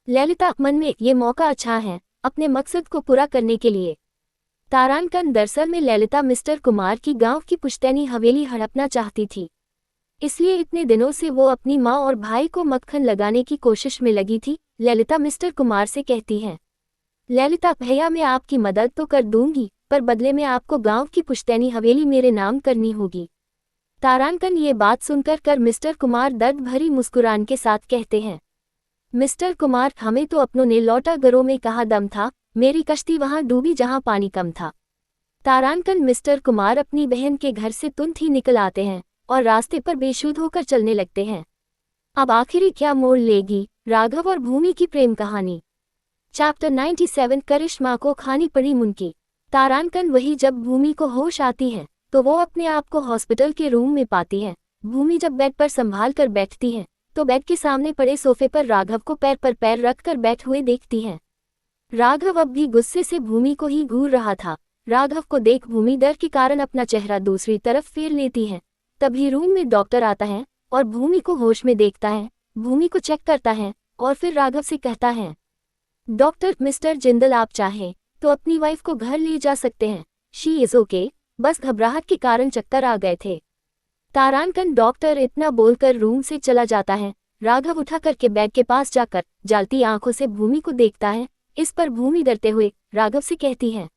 ललिता मन में ये मौका अच्छा है अपने मकसद को पूरा करने के लिए। तारांकन दरअसल में ललिता मिस्टर कुमार की गांव की पुश्तैनी हवेली हड़पना चाहती थी, इसलिए इतने दिनों से वो अपनी माँ और भाई को मक्खन लगाने की कोशिश में लगी थी। ललिता मिस्टर कुमार से कहती है, ललिता भैया मैं आपकी मदद तो कर दूंगी, पर बदले में आपको गांव की पुश्तैनी हवेली मेरे नाम करनी होगी। तारांकन ये बात सुनकर मिस्टर कुमार दर्द भरी मुस्कुरान के साथ कहते हैं, मिस्टर कुमार हमें तो अपनों ने लौटा घरों में कहा दम था, मेरी कश्ती वहां डूबी जहां पानी कम था। तारांकन मिस्टर कुमार अपनी बहन के घर से तुरंत ही निकल आते हैं और रास्ते पर बेशुद्ध होकर चलने लगते हैं। अब आखिरी क्या मोड़ लेगी राघव और भूमि की प्रेम कहानी। चैप्टर 97 करिश्मा को खानी पड़ी मुनकी। तारांकन वही जब भूमि को होश आती है तो वो अपने आप को हॉस्पिटल के रूम में पाती है। भूमि जब बेड पर संभाल कर बैठती है तो बेड के सामने पड़े सोफे पर राघव को पैर पर पैर रखकर बैठे हुए देखती है। राघव अब भी गुस्से से भूमि को ही घूर रहा था। राघव को देख भूमि डर के कारण अपना चेहरा दूसरी तरफ फेर लेती है तभी रूम में डॉक्टर आता है और भूमि को होश में देखता है, भूमि को चेक करता है और फिर राघव से कहता है, डॉक्टर मिस्टर जिंदल आप चाहें तो अपनी वाइफ को घर ले जा सकते हैं, शी इज ओके, बस घबराहट के कारण चक्कर आ गए थे। तारांकन डॉक्टर इतना बोलकर रूम से चला जाता है। राघव उठा करके बेड के पास जाकर जलती आंखों से भूमि को देखता है। इस पर भूमि डरते हुए राघव से कहती है,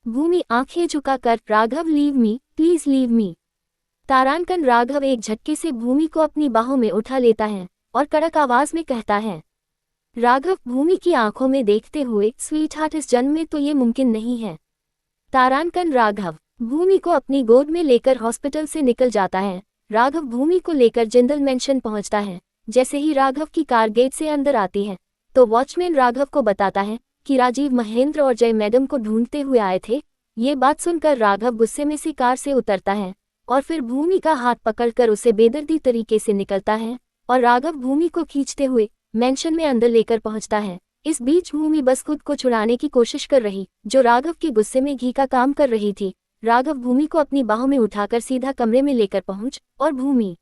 भूमि आंखें झुकाकर, Raghav leave me, please leave me. तारांकन राघव एक झटके से भूमि को अपनी बाहों में उठा लेता है और कड़क आवाज में कहता है, राघव भूमि की आंखों में देखते हुए, स्वीट हार्ट इस जन्म में तो ये मुमकिन नहीं है। तारांकन राघव भूमि को अपनी गोद में लेकर हॉस्पिटल से निकल जाता है। राघव भूमि को लेकर जिंदल मेंशन पहुंचता है। जैसे ही राघव की कार गेट से अंदर आती है तो वॉचमैन राघव को बताता है कि राजीव महेंद्र और जय मैडम को ढूंढते हुए आए थे। ये बात सुनकर राघव गुस्से में से कार से उतरता है और फिर भूमि का हाथ पकड़कर उसे बेदर्दी तरीके से निकलता है और राघव भूमि को खींचते हुए मेंशन में अंदर लेकर पहुंचता है। इस बीच भूमि बस खुद को छुड़ाने की कोशिश कर रही, जो राघव के गुस्से में घी का काम कर रही थी। राघव भूमि को अपनी बाहों में उठाकर सीधा कमरे में लेकर पहुंच और भूमि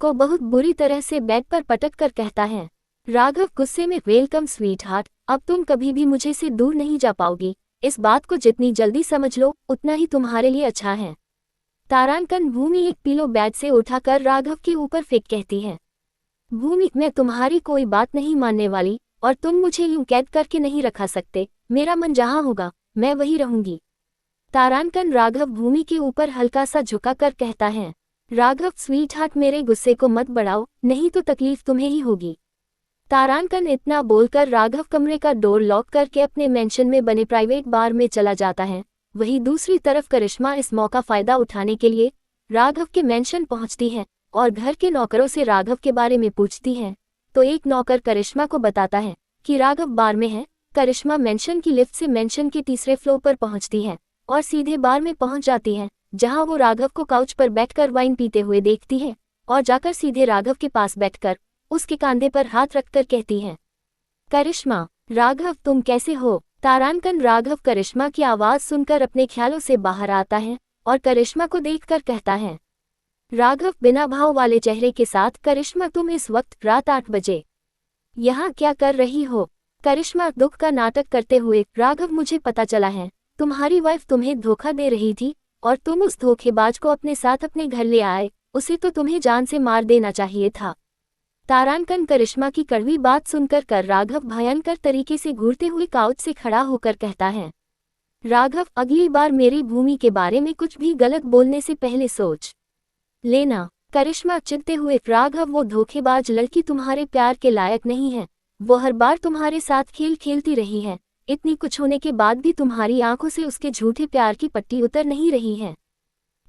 को बहुत बुरी तरह से बेड पर पटक कर कहता है, राघव गुस्से में, वेलकम स्वीट हार्ट, अब तुम कभी भी मुझे से दूर नहीं जा पाओगी। इस बात को जितनी जल्दी समझ लो उतना ही तुम्हारे लिए अच्छा है। तारांकन भूमि एक पिलो बेड से उठाकर राघव के ऊपर फेंक कहती है, भूमि मैं तुम्हारी कोई बात नहीं मानने वाली और तुम मुझे यूं कैद करके नहीं रखा सकते। मेरा मन जहां होगा मैं वहीं रहूंगी। तारांकन राघव भूमि के ऊपर हल्का सा झुकाकर कहता है, राघव स्वीट हार्ट मेरे गुस्से को मत बढ़ाओ, नहीं तो तकलीफ तुम्हें ही होगी। तारांकन इतना बोलकर राघव कमरे का डोर लॉक करके अपने मेंशन में बने प्राइवेट बार में चला जाता है। वहीं दूसरी तरफ करिश्मा इस मौका फायदा उठाने के लिए राघव के मेंशन पहुंचती है और घर के नौकरों से राघव के बारे में पूछती है। तो एक नौकर करिश्मा को बताता है कि राघव बार में है। करिश्मा मेंशन की लिफ्ट से मेंशन के तीसरे फ्लोर पर पहुंचती है और सीधे बार में पहुंच जाती है, जहां वो राघव को काउच पर बैठकर वाइन पीते हुए देखती है और जाकर सीधे राघव के पास बैठकर उसके कंधे पर हाथ रखकर कहती है, करिश्मा, राघव तुम कैसे हो। तारांकन राघव करिश्मा की आवाज सुनकर अपने ख्यालों से बाहर आता है और करिश्मा को देखकर कहता है, राघव बिना भाव वाले चेहरे के साथ, करिश्मा तुम इस वक्त रात 8 बजे यहाँ क्या कर रही हो। करिश्मा दुख का नाटक करते हुए, राघव मुझे पता चला है तुम्हारी वाइफ तुम्हें धोखा दे रही थी और तुम उस धोखेबाज को अपने साथ अपने घर ले आए, उसे तो तुम्हें जान से मार देना चाहिए था। तारांकन करिश्मा की कड़वी बात सुनकर राघव भयंकर तरीके से घूरते हुए काउच से खड़ा होकर कहता है, राघव अगली बार मेरी भूमि के बारे में कुछ भी गलत बोलने से पहले सोच लेना। करिश्मा चिढ़ते हुए, राघव वो धोखेबाज लड़की तुम्हारे प्यार के लायक नहीं है। वो हर बार तुम्हारे साथ खेल खेलती रही है, इतनी कुछ होने के बाद भी तुम्हारी आंखों से उसके झूठे प्यार की पट्टी उतर नहीं रही है।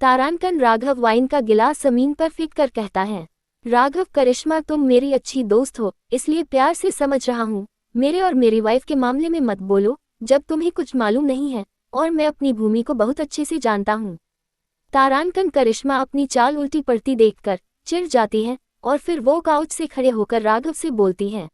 तारांकन राघव वाइन का गिलास जमीन पर फेंक कर कहता है, राघव करिश्मा तुम मेरी अच्छी दोस्त हो, इसलिए प्यार से समझ रहा हूँ। मेरे और मेरी वाइफ के मामले में मत बोलो जब तुम्हें कुछ मालूम नहीं है, और मैं अपनी भूमि को बहुत अच्छे से जानता हूँ। तारांकन करिश्मा अपनी चाल उल्टी पड़ती देखकर चिढ़ जाती है और फिर वो काउच से खड़े होकर राघव से बोलती है,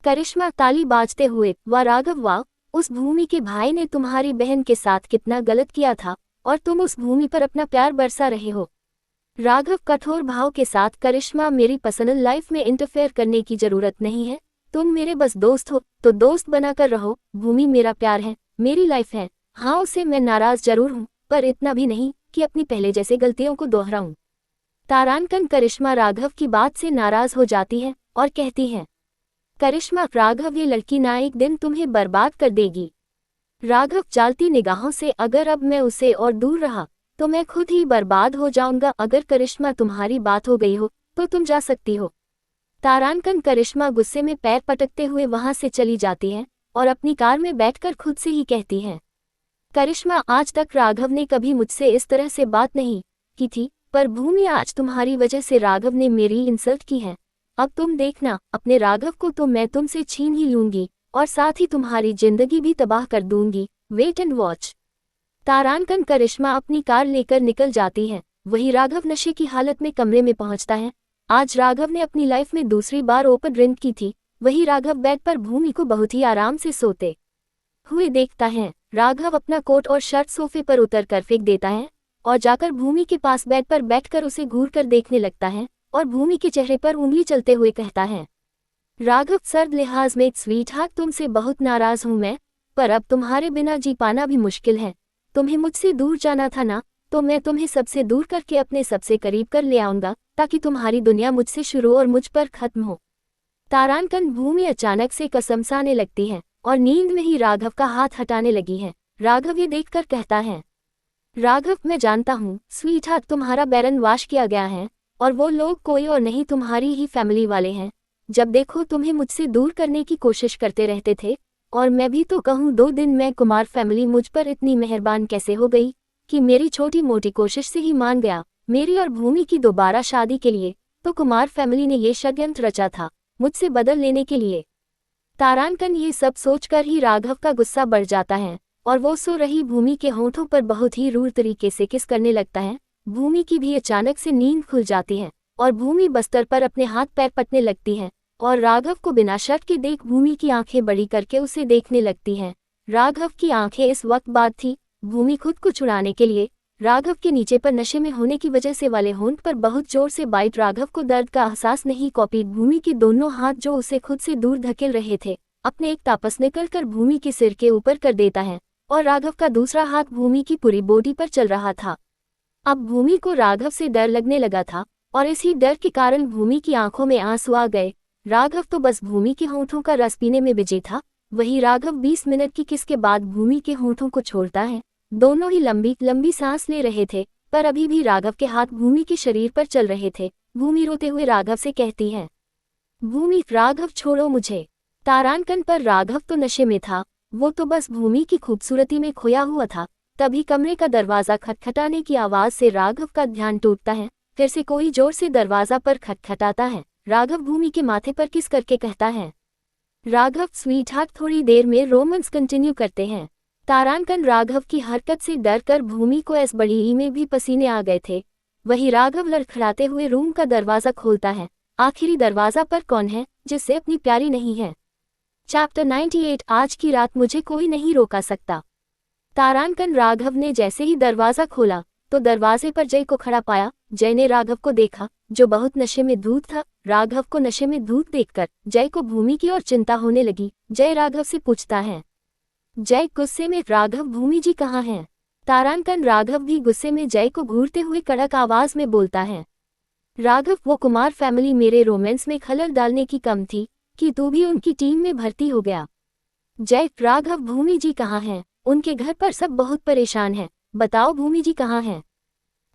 करिश्मा ताली बाजते हुए, वाह राघव वाह, उस भूमि के भाई ने तुम्हारी बहन के साथ कितना गलत किया था और तुम उस भूमि पर अपना प्यार बरसा रहे हो। राघव कठोर भाव के साथ, करिश्मा मेरी पर्सनल लाइफ में इंटरफेयर करने की जरूरत नहीं है, तुम मेरे बस दोस्त हो तो दोस्त बनाकर रहो। भूमि मेरा प्यार है, मेरी लाइफ है। हाँ उससे मैं नाराज जरूर हूँ, पर इतना भी नहीं कि अपनी पहले जैसे गलतियों को दोहराऊं। तारांकन करिश्मा राघव की बात से नाराज हो जाती है और कहती है, करिश्मा राघव ये लड़की ना एक दिन तुम्हें बर्बाद कर देगी। राघव चालती निगाहों से, अगर अब मैं उसे और दूर रहा तो मैं खुद ही बर्बाद हो जाऊंगा। अगर करिश्मा तुम्हारी बात हो गई हो तो तुम जा सकती हो। तारांकन करिश्मा गुस्से में पैर पटकते हुए वहां से चली जाती है और अपनी कार में बैठकर खुद से ही कहती है, करिश्मा आज तक राघव ने कभी मुझसे इस तरह से बात नहीं की थी, पर भूमि आज तुम्हारी वजह से राघव ने मेरी इंसल्ट की है। अब तुम देखना, अपने राघव को तो मैं तुमसे छीन ही लूंगी और साथ ही तुम्हारी जिंदगी भी तबाह कर दूंगी। Wait and watch. तारांकन करिश्मा अपनी कार लेकर निकल जाती है। वही राघव नशे की हालत में कमरे में पहुंचता है। आज राघव ने अपनी लाइफ में दूसरी बार ओपन ड्रिंक की थी। वही राघव बेड पर भूमि को बहुत ही आराम से सोते हुए देखता है। राघव अपना कोट और शर्ट सोफे पर उतर कर फेंक देता है और जाकर भूमि के पास बेड पर बैठकर उसे घूर कर देखने लगता है और भूमि के चेहरे पर उंगली चलते हुए कहता है, राघव सर्द लिहाज में स्वीटहार्ट, तुमसे बहुत नाराज हूं मैं, पर अब तुम्हारे बिना जी पाना भी मुश्किल है। तुम्हें मुझसे दूर जाना था ना, तो मैं तुम्हें सबसे दूर करके अपने सबसे करीब कर ले आऊंगा, ताकि तुम्हारी दुनिया मुझसे शुरू और मुझ पर खत्म हो। तारांकन भूमि अचानक से कसमसाने लगती है और नींद में ही राघव का हाथ हटाने लगी है। राघव ये देखकर कहता है, राघव मैं जानता हूँ स्वीटहार्ट, तुम्हारा बैरन वाश किया गया है और वो लोग कोई और नहीं तुम्हारी ही फैमिली वाले हैं। जब देखो तुम्हें मुझसे दूर करने की कोशिश करते रहते थे, और मैं भी तो कहूँ 2 दिन में कुमार फैमिली मुझ पर इतनी मेहरबान कैसे हो गई कि मेरी छोटी मोटी कोशिश से ही मान गया मेरी और भूमि की दोबारा शादी के लिए। तो कुमार फैमिली ने ये षड्यंत्र रचा था मुझसे बदल लेने के लिए। तारांकन ये सब सोचकर ही राघव का गुस्सा बढ़ जाता है और वो सो रही भूमि के होंठों पर बहुत ही रूढ़ तरीके से किस करने लगता है। भूमि की भी अचानक से नींद खुल जाती है और भूमि बस्तर पर अपने हाथ पैर पटने लगती है और राघव को बिना शर्त के देख भूमि की आंखें बड़ी करके उसे देखने लगती हैं। राघव की आंखें इस वक्त बाद थी। भूमि खुद को छुड़ाने के लिए राघव के नीचे पर नशे में होने की वजह से वाले होंठ पर बहुत जोर से बाइट। राघव को दर्द का एहसास नहीं कॉपी भूमि के दोनों हाथ जो उसे खुद से दूर धकेल रहे थे अपने एक तापस निकलकर भूमि के सिर के ऊपर कर देता है और राघव का दूसरा हाथ भूमि की पूरी बॉडी पर चल रहा था। अब भूमि को राघव से डर लगने लगा था और इसी डर के कारण भूमि की आंखों में आंसू आ गए। राघव तो बस भूमि के होंठों का रस पीने में बिजी था। वही राघव 20 मिनट की किस के बाद भूमि के होंठों को छोड़ता है। दोनों ही लंबी लंबी सांस ले रहे थे, पर अभी भी राघव के हाथ भूमि के शरीर पर चल रहे थे। भूमि रोते हुए राघव से कहती है, भूमि राघव छोड़ो मुझे। तारांकन पर राघव तो नशे में था, वो तो बस भूमि की खूबसूरती में खोया हुआ था। तभी कमरे का दरवाजा खटखटाने की आवाज से राघव का ध्यान टूटता है। फिर से कोई जोर से दरवाजा पर खटखटाता है। राघव भूमि के माथे पर किस करके कहता है, राघव स्वीटहार्ट। थोड़ी देर में रोमांस कंटिन्यू करते हैं। तारांकन राघव की हरकत से डर कर भूमि को इस बड़ी में भी पसीने आ गए थे। वही राघव लड़खड़ाते हुए रूम का दरवाजा खोलता है। आखिरी दरवाजा पर कौन है जिससे अपनी प्यारी नहीं है। चैप्टर 98 आज की रात मुझे कोई नहीं रोका सकता। तारांकन राघव ने जैसे ही दरवाजा खोला तो दरवाजे पर जय को खड़ा पाया। जय ने राघव को देखा जो बहुत नशे में धूत था। राघव को नशे में धूत देखकर जय को भूमि की और चिंता होने लगी। जय राघव से पूछता है, जय गुस्से में, राघव भूमि जी कहाँ हैं? तारांकन राघव भी गुस्से में जय को घूरते हुए कड़क आवाज में बोलता है, राघव वो कुमार फैमिली मेरे रोमांस में खलल डालने की कम थी कि तू भी उनकी टीम में भर्ती हो गया। जय राघव भूमि जी कहाँ हैं? उनके घर पर सब बहुत परेशान हैं, बताओ भूमि जी कहाँ हैं?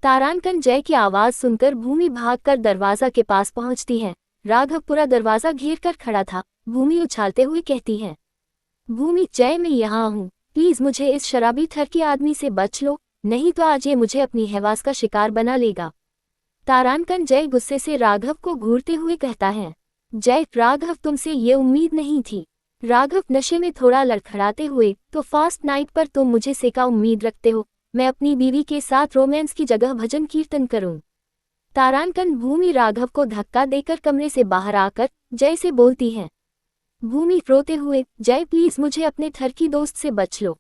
तारांकन जय की आवाज सुनकर भूमि भागकर दरवाजा के पास पहुंचती है। राघव पूरा दरवाजा घेर कर खड़ा था। भूमि उछालते हुए कहती है, भूमि जय मैं यहाँ हूँ, प्लीज मुझे इस शराबी ठरकी आदमी से बच लो, नहीं तो आज ये मुझे अपनी हवास का शिकार बना लेगा। तारांकन जय गुस्से से राघव को घूरते हुए कहता है, जय राघव तुमसे ये उम्मीद नहीं थी। राघव नशे में थोड़ा लड़खड़ाते हुए, तो फास्ट नाइट पर तुम मुझे से का उम्मीद रखते हो? मैं अपनी बीवी के साथ रोमांस की जगह भजन कीर्तन करूं। तारांकन भूमि राघव को धक्का देकर कमरे से बाहर आकर जय से बोलती है, भूमि रोते हुए, जय प्लीज मुझे अपने ठरकी दोस्त से बच लो।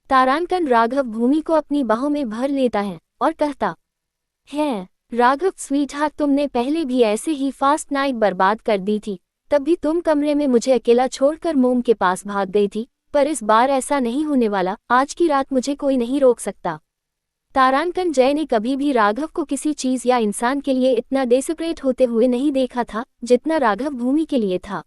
तारांकन राघव भूमि को अपनी बाहों में भर लेता है और कहता है, राघव स्वीटहार्ट तुमने पहले भी ऐसे ही फास्ट नाइट बर्बाद कर दी थी, तब भी तुम कमरे में मुझे अकेला छोड़कर मोम के पास भाग गई थी, पर इस बार ऐसा नहीं होने वाला। आज की रात मुझे कोई नहीं रोक सकता। तारांकन जय ने कभी भी राघव को किसी चीज या इंसान के लिए इतना डेस्परेट होते हुए नहीं देखा था जितना राघव भूमि के लिए था।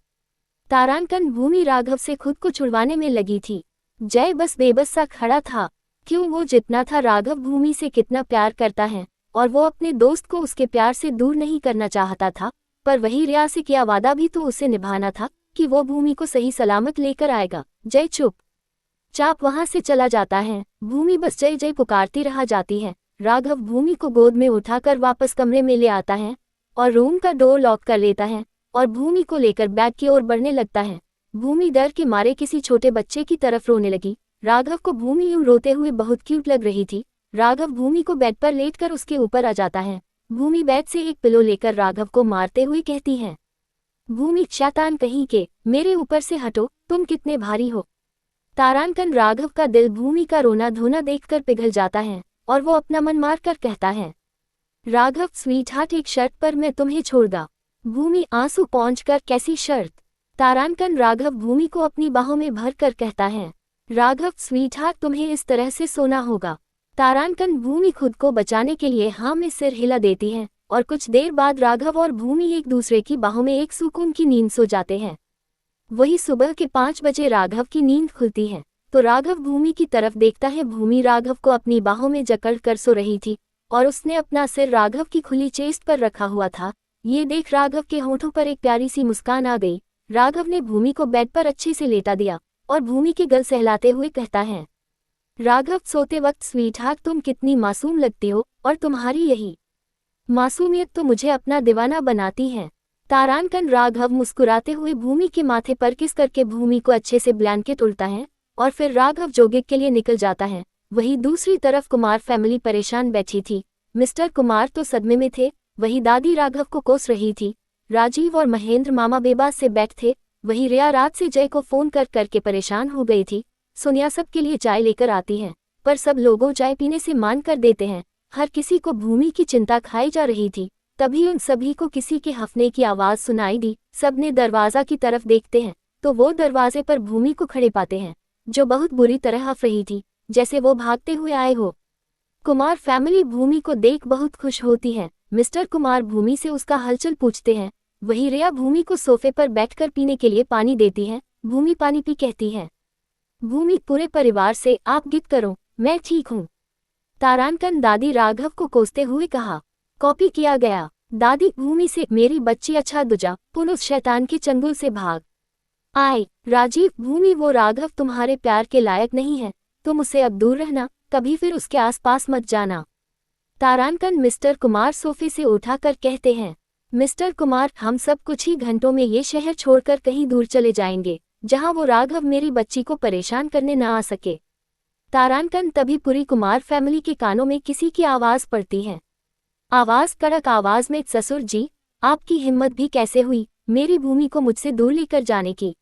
तारांकन भूमि राघव से खुद को छुड़वाने में लगी थी। जय बस बेबस सा खड़ा था। क्यों वो जितना था राघव भूमि से कितना प्यार करता है और वो अपने दोस्त को उसके प्यार से दूर नहीं करना चाहता था, पर वही रिया से किया वादा भी तो उसे निभाना था कि वो भूमि को सही सलामत लेकर आएगा। जय चुप चाप वहां से चला जाता है। भूमि बस जय जय पुकारती रह जाती है। राघव भूमि को गोद में उठाकर वापस कमरे में ले आता है और रूम का डोर लॉक कर लेता है और भूमि को लेकर बैग की ओर बढ़ने लगता है। भूमि डर के मारे किसी छोटे बच्चे की तरफ रोने लगी। राघव को भूमि यूं रोते हुए बहुत क्यूट लग रही थी। राघव भूमि को बेड पर लेटकर उसके ऊपर आ जाता है। भूमि बेड से एक पिलो लेकर राघव को मारते हुए कहती है, भूमि शैतान कहीं के, मेरे ऊपर से हटो, तुम कितने भारी हो। तारांकन राघव का दिल भूमि का रोना धोना देखकर पिघल जाता है। और वो अपना मन मार कर कहता है, राघव स्वीट हार्ट, एक शर्त पर मैं तुम्हें छोड़गा। भूमि आंसू पहुंचकर, कैसी शर्त? तारांकन राघव भूमि को अपनी बाहों में भर कर कहता है, राघव स्वीट हार्ट, तुम्हें इस तरह से सोना होगा। तारांकन भूमि खुद को बचाने के लिए हाँ में सिर हिला देती है और कुछ देर बाद राघव और भूमि एक दूसरे की बाहों में एक सुकून की नींद सो जाते हैं। वही सुबह के 5 बजे राघव की नींद खुलती है तो राघव भूमि की तरफ देखता है। भूमि राघव को अपनी बाहों में जकड़ कर सो रही थी और उसने अपना सिर राघव की खुली चेस्ट पर रखा हुआ था। ये देख राघव के होठों पर एक प्यारी सी मुस्कान आ गई। राघव ने भूमि को बेड पर अच्छे से लेटा दिया और भूमि के गल सहलाते हुए कहता है, राघव सोते वक्त स्वीट हार्ट, तुम कितनी मासूम लगती हो और तुम्हारी यही मासूमियत तो मुझे अपना दीवाना बनाती है। तारांकन राघव मुस्कुराते हुए भूमि के माथे पर किस करके भूमि को अच्छे से ब्लैंकेट उड़ता है और फिर राघव जॉगिंग के लिए निकल जाता है। वहीं दूसरी तरफ कुमार फैमिली परेशान बैठी थी। मिस्टर कुमार तो सदमे में थे, वही दादी राघव को कोस रही थी। राजीव और महेंद्र मामा बेबास से बैठ थे। वही रिया रात से जय को फोन कर करके परेशान हो गई थी। सोनिया सबके लिए चाय लेकर आती है पर सब लोगों चाय पीने से मान कर देते हैं। हर किसी को भूमि की चिंता खाई जा रही थी। तभी उन सभी को किसी के हंफने की आवाज सुनाई दी। सबने दरवाजा की तरफ देखते हैं तो वो दरवाजे पर भूमि को खड़े पाते हैं जो बहुत बुरी तरह हंफ रही थी, जैसे वो भागते हुए आए हो। कुमार फैमिली भूमि को देख बहुत खुश होती है। मिस्टर कुमार भूमि से उसका हलचल पूछते हैं। वही रिया भूमि को सोफे पर बैठकर पीने के लिए पानी देती है। भूमि पानी पी कहती है, भूमि पूरे परिवार से आप गिफ्ट करो, मैं ठीक हूँ। तारांकन दादी राघव को कोसते हुए कहा, कॉपी किया गया। दादी भूमि से, मेरी बच्ची अच्छा दुजा, पुन उस शैतान के चंगुल से भाग आए। राजीव भूमि, वो राघव तुम्हारे प्यार के लायक नहीं है, तुम उससे अब दूर रहना, कभी फिर उसके आसपास मत जाना। तारांकन मिस्टर कुमार सोफे से उठाकर कहते हैं, मिस्टर कुमार, हम सब कुछ ही घंटों में ये शहर छोड़कर कहीं दूर चले जाएंगे जहां वो राघव मेरी बच्ची को परेशान करने न आ सके। तारांकन तभी पूरी कुमार फैमिली के कानों में किसी की आवाज पड़ती है। आवाज कड़क आवाज में, ससुर जी, आपकी हिम्मत भी कैसे हुई मेरी भूमि को मुझसे दूर लेकर जाने की।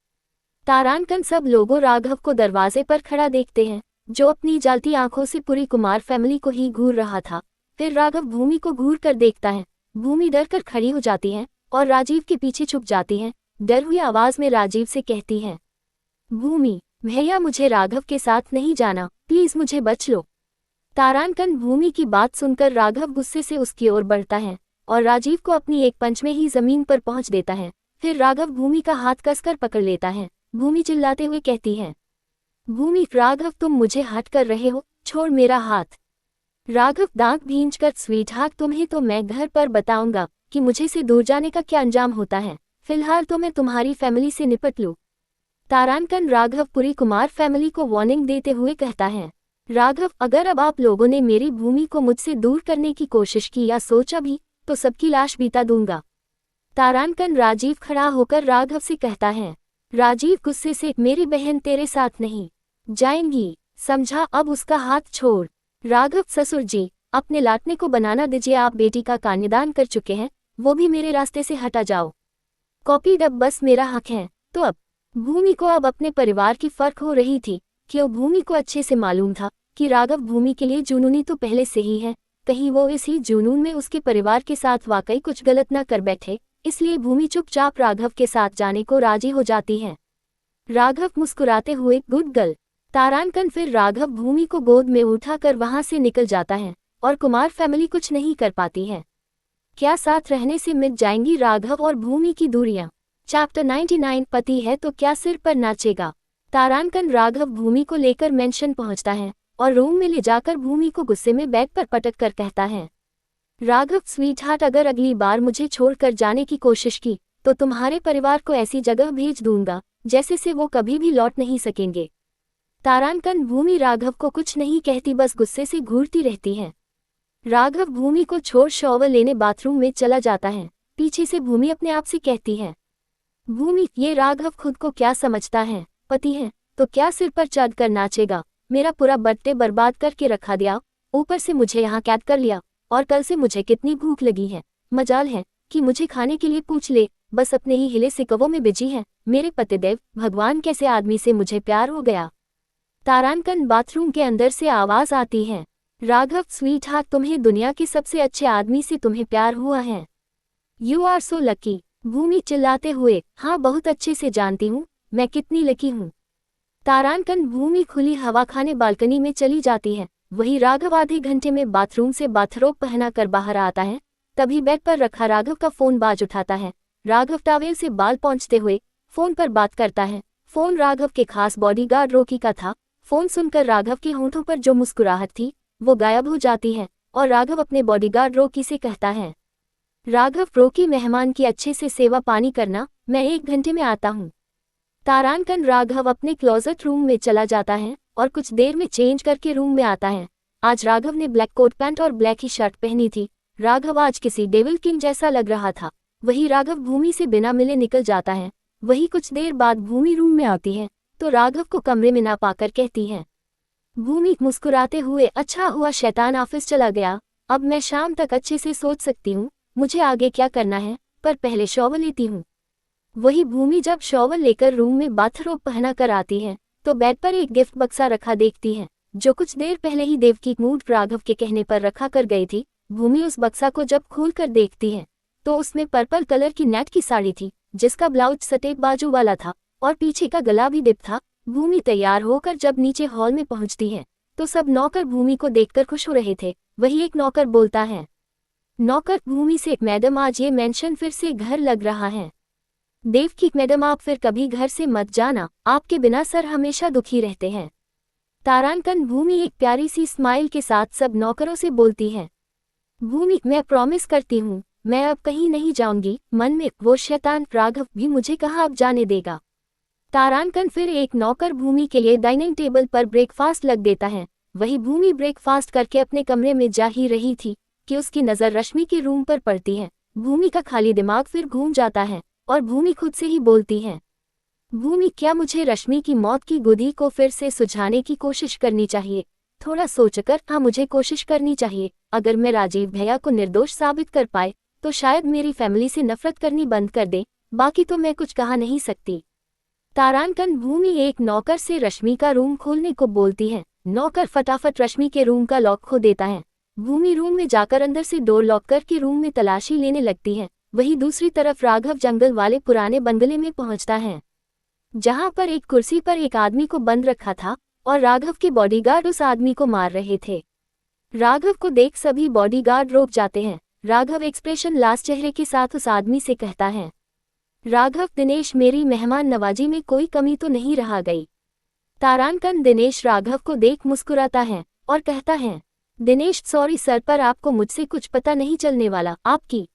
तारांकन सब लोगों राघव को दरवाजे पर खड़ा देखते हैं जो अपनी जलती आंखों से पूरी कुमार फैमिली को ही घूर रहा था। फिर राघव भूमि को घूर कर देखता है। भूमि डर कर खड़ी हो जाती है और राजीव के पीछे छुप जाती है। डर हुई आवाज में राजीव से कहती है, भूमि भैया, मुझे राघव के साथ नहीं जाना, प्लीज मुझे बच लो। तारांकन भूमि की बात सुनकर राघव गुस्से से उसकी ओर बढ़ता है और राजीव को अपनी एक पंच में ही जमीन पर पहुंच देता है। फिर राघव भूमि का हाथ कसकर पकड़ लेता है। भूमि चिल्लाते हुए कहती है, भूमि, राघव तुम मुझे हट कर रहे हो, छोड़ मेरा हाथ। राघव दांत भींचकर, स्वीट हार्ट, तुम्हें तो मैं घर पर बताऊंगा कि मुझे से दूर जाने का क्या अंजाम होता है। फिलहाल तो मैं तुम्हारी फैमिली से निपट लूं। तारांकन राघव पूरी कुमार फैमिली को वार्निंग देते हुए कहता है, राघव, अगर अब आप लोगों ने मेरी भूमि को मुझसे दूर करने की कोशिश की या सोचा भी तो सबकी लाश बीता दूंगा। तारांकन राजीव खड़ा होकर राघव से कहता है। राजीव गुस्से से, मेरी बहन तेरे साथ नहीं जाएंगी, समझा, अब उसका हाथ छोड़। राघव, ससुर जी, अपने लाटने को बनाना दीजिए, आप बेटी का कन्यादान कर चुके हैं, वो भी मेरे रास्ते से हटा जाओ। कॉपी डब बस मेरा हक है। तो अब भूमि को अब अपने परिवार की फर्क हो रही थी। क्यों भूमि को अच्छे से मालूम था कि राघव भूमि के लिए जुनूनी तो पहले से ही है, कहीं वो इसी जुनून में उसके परिवार के साथ वाकई कुछ गलत न कर बैठे, इसलिए भूमि चुपचाप राघव के साथ जाने को राजी हो जाती है। राघव मुस्कुराते हुए, गुड गर्ल। तारांकन फिर राघव भूमि को गोद में उठाकर वहां से निकल जाता है और कुमार फैमिली कुछ नहीं कर पाती है। क्या साथ रहने से मिट जाएंगी राघव और भूमि की दूरियां? चैप्टर 99, पति है तो क्या सिर पर नाचेगा। तारांकन राघव भूमि को लेकर मेंशन पहुंचता है और रूम में ले जाकर भूमि को गुस्से में बेड पर पटक कर कहता है, राघव स्वीट हार्ट, अगर अगली बार मुझे छोड़कर जाने की कोशिश की तो तुम्हारे परिवार को ऐसी जगह भेज दूंगा जैसे से वो कभी भी लौट नहीं सकेंगे। तारांकन भूमि राघव को कुछ नहीं कहती, बस गुस्से से घूरती रहती है। राघव भूमि को छोड़ शॉवर लेने बाथरूम में चला जाता है। पीछे से भूमि अपने आप से कहती है, भूमि, ये राघव खुद को क्या समझता है, पति है तो क्या सिर पर चढ़ कर नाचेगा। मेरा पूरा बर्थडे बर्बाद करके रखा दिया, ऊपर से मुझे यहाँ कैद कर लिया और कल से मुझे कितनी भूख लगी है, मजाल है कि मुझे खाने के लिए पूछ ले, बस अपने ही हिले सिकवों में बिजी है। मेरे पतिदेव, भगवान, कैसे आदमी से मुझे प्यार हो गया। तारांकन बाथरूम के अंदर से आवाज आती है। राघव स्वीट हार्ट, तुम्हें दुनिया के सबसे अच्छे आदमी से तुम्हें प्यार हुआ है। You are so lucky. Bhoomi चिल्लाते हुए, हाँ बहुत अच्छे से जानती हूँ मैं कितनी लकी हूँ। तारांकन भूमि खुली हवा खाने बालकनी में चली जाती है। वही राघव आधे घंटे में बाथरूम से बाथरोब पहना कर बाहर आता है। तभी बेड पर रखा राघव का फोन बाज उठाता है। राघव टॉवेल से बाल पोंछते हुए फोन पर बात करता है। फोन राघव के खास बॉडीगार्ड रॉकी का था। फोन सुनकर राघव के होंठों पर जो मुस्कुराहट थी वो गायब हो जाती है और राघव अपने बॉडीगार्ड रॉकी से कहता है, राघव रॉकी मेहमान की अच्छे से सेवा पानी करना, मैं 1 घंटे में आता हूँ। तारांकन राघव अपने क्लोजेट रूम में चला जाता है और कुछ देर में चेंज करके रूम में आता है। आज राघव ने ब्लैक कोट पैंट और ब्लैक ही शर्ट पहनी थी। राघव आज किसी डेविल किंग जैसा लग रहा था। वही राघव भूमि से बिना मिले निकल जाता है। वही कुछ देर बाद भूमि रूम में आती है तो राघव को कमरे में ना पाकर कहती है, भूमि मुस्कुराते हुए, अच्छा हुआ शैतान ऑफिस चला गया, अब मैं शाम तक अच्छे से सोच सकती हूँ मुझे आगे क्या करना है, पर पहले शॉवर लेती हूँ। वही भूमि जब शॉवर लेकर रूम में बाथरोब पहना कर आती है तो बेड पर एक गिफ्ट बक्सा रखा देखती है जो कुछ देर पहले ही देवकी मूड राघव के कहने पर रखा कर गई थी। भूमि उस बक्सा को जब खोलकर देखती है तो उसमें पर्पल कलर की नेट की साड़ी थी जिसका ब्लाउज सटेप बाजू वाला था और पीछे का गला भी डिप था। भूमि तैयार होकर जब नीचे हॉल में पहुंचती है तो सब नौकर भूमि को देखकर खुश हो रहे थे। वही एक नौकर बोलता है, नौकर भूमि से, मैडम आज ये मेंशन फिर से घर लग रहा है। देवकी, मैडम आप फिर कभी घर से मत जाना, आपके बिना सर हमेशा दुखी रहते हैं। तारांकन भूमि एक प्यारी सी स्माइल के साथ सब नौकरों से बोलती है, भूमि मैं प्रॉमिस करती हूँ मैं अब कहीं नहीं जाऊंगी। मन में, वो शैतान राघव भी मुझे कहाँ अब जाने देगा। तारांकन फिर एक नौकर भूमि के लिए डाइनिंग टेबल पर ब्रेकफास्ट लग देता है। वही भूमि ब्रेकफास्ट करके अपने कमरे में जा ही रही थी कि उसकी नज़र रश्मि के रूम पर पड़ती है। भूमि का खाली दिमाग फिर घूम जाता है और भूमि खुद से ही बोलती है, भूमि क्या मुझे रश्मि की मौत की गुदी को फिर से सुझाने की कोशिश करनी चाहिए। थोड़ा सोचकर, हाँ मुझे कोशिश करनी चाहिए। अगर मैं राजीव भैया को निर्दोष साबित कर पाए तो शायद मेरी फैमिली से नफरत करनी बंद कर दे, बाकी तो मैं कुछ कहा नहीं सकती। तारांकन भूमि एक नौकर से रश्मि का रूम खोलने को बोलती है। नौकर फटाफट रश्मि के रूम का लॉक खो देता है। भूमि रूम में जाकर अंदर से डोर लॉक करके रूम में तलाशी लेने लगती है। वही दूसरी तरफ राघव जंगल वाले पुराने बंगले में पहुंचता है जहां पर एक कुर्सी पर एक आदमी को बंद रखा था और राघव के बॉडीगार्ड उस आदमी को मार रहे थे। राघव को देख सभी बॉडीगार्ड रुक जाते हैं। राघव एक्सप्रेशन लास चेहरे के साथ उस आदमी से कहता है, राघव, दिनेश मेरी मेहमान नवाजी में कोई कमी तो नहीं रह गई। तारांकन दिनेश राघव को देख मुस्कुराता है और कहता है, दिनेश सॉरी सर, पर आपको मुझसे कुछ पता नहीं चलने वाला। आपकी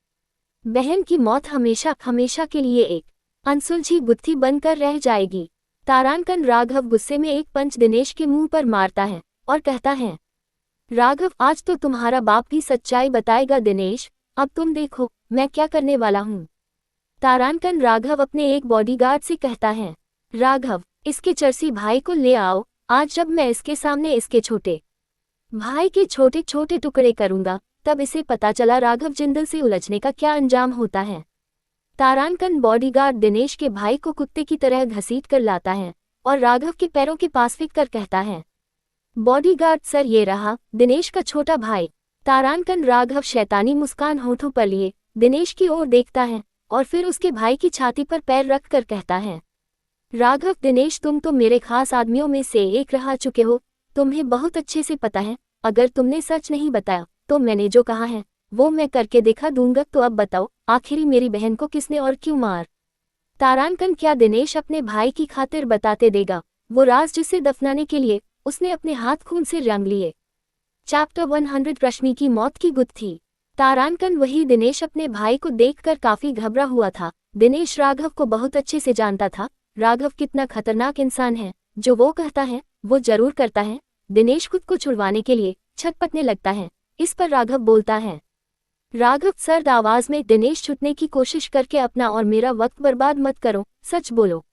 बहन की मौत हमेशा हमेशा के लिए एक अनसुलझी गुत्थी बनकर रह जाएगी। तारांकन राघव गुस्से में एक पंच दिनेश के मुंह पर मारता है और कहता है, राघव आज तो तुम्हारा बाप भी सच्चाई बताएगा। दिनेश अब तुम देखो मैं क्या करने वाला हूँ। तारांकन राघव अपने एक बॉडीगार्ड से कहता है, राघव इसके चरसी भाई को ले आओ, आज जब मैं इसके सामने इसके छोटे भाई के छोटे छोटे टुकड़े करूंगा तब इसे पता चला राघव जिंदल से उलझने का क्या अंजाम होता है। तारांकन बॉडीगार्ड दिनेश के भाई को कुत्ते की तरह घसीट कर लाता है और राघव के पैरों के पास फिक कर कहता है, बॉडीगार्ड सर ये रहा दिनेश का छोटा भाई। तारांकन राघव शैतानी मुस्कान होठों पर लिए दिनेश की ओर देखता है और फिर उसके भाई की छाती पर पैर रख कर कहता है, राघव दिनेश तुम तो मेरे खास आदमियों में से एक रह चुके हो, तुम्हें बहुत अच्छे से पता है। अगर तुमने सच नहीं बताया तो मैंने जो कहा है वो मैं करके दिखा दूंगा। तो अब बताओ आखिरी मेरी बहन को किसने और क्यों मार। तारांकन क्या दिनेश अपने भाई की खातिर बताते देगा वो राज जिसे दफनाने के लिए उसने अपने हाथ खून से रंग लिए। चैप्टर 100 रश्मि की मौत की गुत्थी। तारांकन वही दिनेश अपने भाई को देखकर काफी घबरा हुआ था। दिनेश राघव को बहुत अच्छे से जानता था। राघव कितना खतरनाक इंसान है, जो वो कहता है वो जरूर करता है। दिनेश खुद को छुड़वाने के लिए छटपटने लगता है। इस पर राघव बोलता है, राघव सर्द आवाज में, दिनेश छुटने की कोशिश करके अपना और मेरा वक्त बर्बाद मत करो, सच बोलो।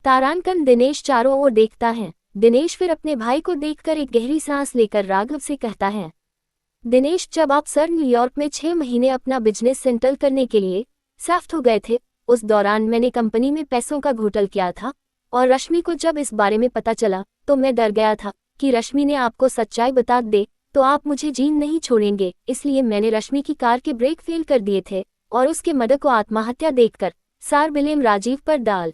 तारांकन दिनेश चारों ओर देखता है। दिनेश फिर अपने भाई को देखकर एक गहरी सांस लेकर राघव से कहता है, दिनेश जब आप सर न्यूयॉर्क में 6 महीने अपना बिजनेस सेटल करने के लिए शिफ्ट हो गए थे, उस दौरान मैंने कंपनी में पैसों का घोटाला किया था और रश्मि को जब इस बारे में पता चला तो मैं डर गया था कि रश्मि ने आपको सच्चाई बता दे तो आप मुझे जीन नहीं छोड़ेंगे, इसलिए मैंने रश्मि की कार के ब्रेक फेल कर दिए थे और उसके मर्डर को आत्महत्या देखकर सार ब्लेम राजीव पर डाल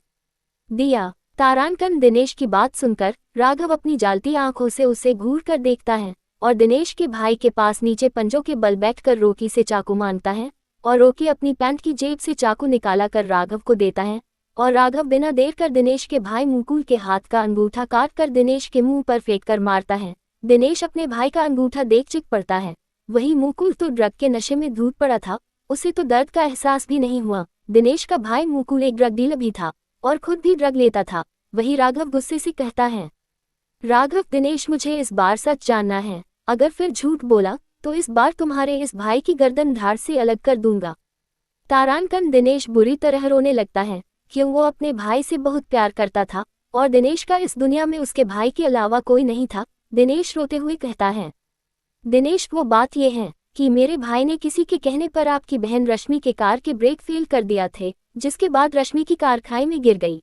दिया। तारांकन दिनेश की बात सुनकर राघव अपनी जालती आंखों से उसे घूर कर देखता है और दिनेश के भाई के पास नीचे पंजों के बल बैठकर रोकी से चाकू मांगता है और रोकी अपनी पैंट की जेब से चाकू निकाला कर राघव को देता है और राघव बिना देर कर दिनेश के भाई मुकुल के हाथ का अंगूठा काट कर दिनेश के मुंह पर फेंक कर मारता है। दिनेश अपने भाई का अंगूठा देख चिढ़ पड़ता है। वही मुकुल तो ड्रग के नशे में धूत पड़ा था, उसे तो दर्द का एहसास भी नहीं हुआ। दिनेश का भाई मुकुल एक ड्रग डीलर भी था और खुद भी ड्रग लेता था। वही राघव गुस्से से कहता है, राघव दिनेश मुझे इस बार सच जानना है, अगर फिर झूठ बोला तो इस बार तुम्हारे इस भाई की गर्दन धाड़ से अलग कर दूंगा। तारांकन दिनेश बुरी तरह रोने लगता है क्यों वो अपने भाई से बहुत प्यार करता था और दिनेश का इस दुनिया में उसके भाई के अलावा कोई नहीं था। दिनेश रोते हुए कहता है, दिनेश वो बात ये है कि मेरे भाई ने किसी के कहने पर आपकी बहन रश्मि के कार के ब्रेक फेल कर दिया थे, जिसके बाद रश्मि की कार खाई में गिर गई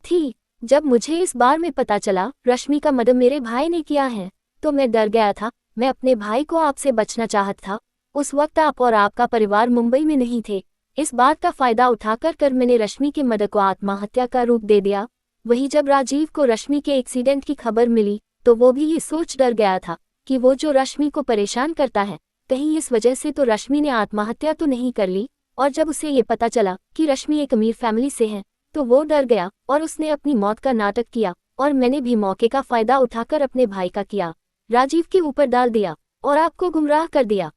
थी। जब मुझे इस बार में पता चला रश्मि का मर्डर मेरे भाई ने किया है तो मैं डर गया था। मैं अपने भाई को आपसे बचना चाहता था। उस वक्त आप और आपका परिवार मुंबई में नहीं थे। इस बात का फायदा उठाकर मैंने रश्मि के मर्डर को आत्महत्या का रूप दे दिया। वही जब राजीव को रश्मि के एक्सीडेंट की खबर मिली तो वो भी ये सोच डर गया था कि वो जो रश्मि को परेशान करता है कहीं इस वजह से तो रश्मि ने आत्महत्या तो नहीं कर ली। और जब उसे ये पता चला कि रश्मि एक अमीर फैमिली से है तो वो डर गया और उसने अपनी मौत का नाटक किया और मैंने भी मौके का फायदा उठाकर अपने भाई का किया राजीव के ऊपर डाल दिया और आपको गुमराह कर दिया।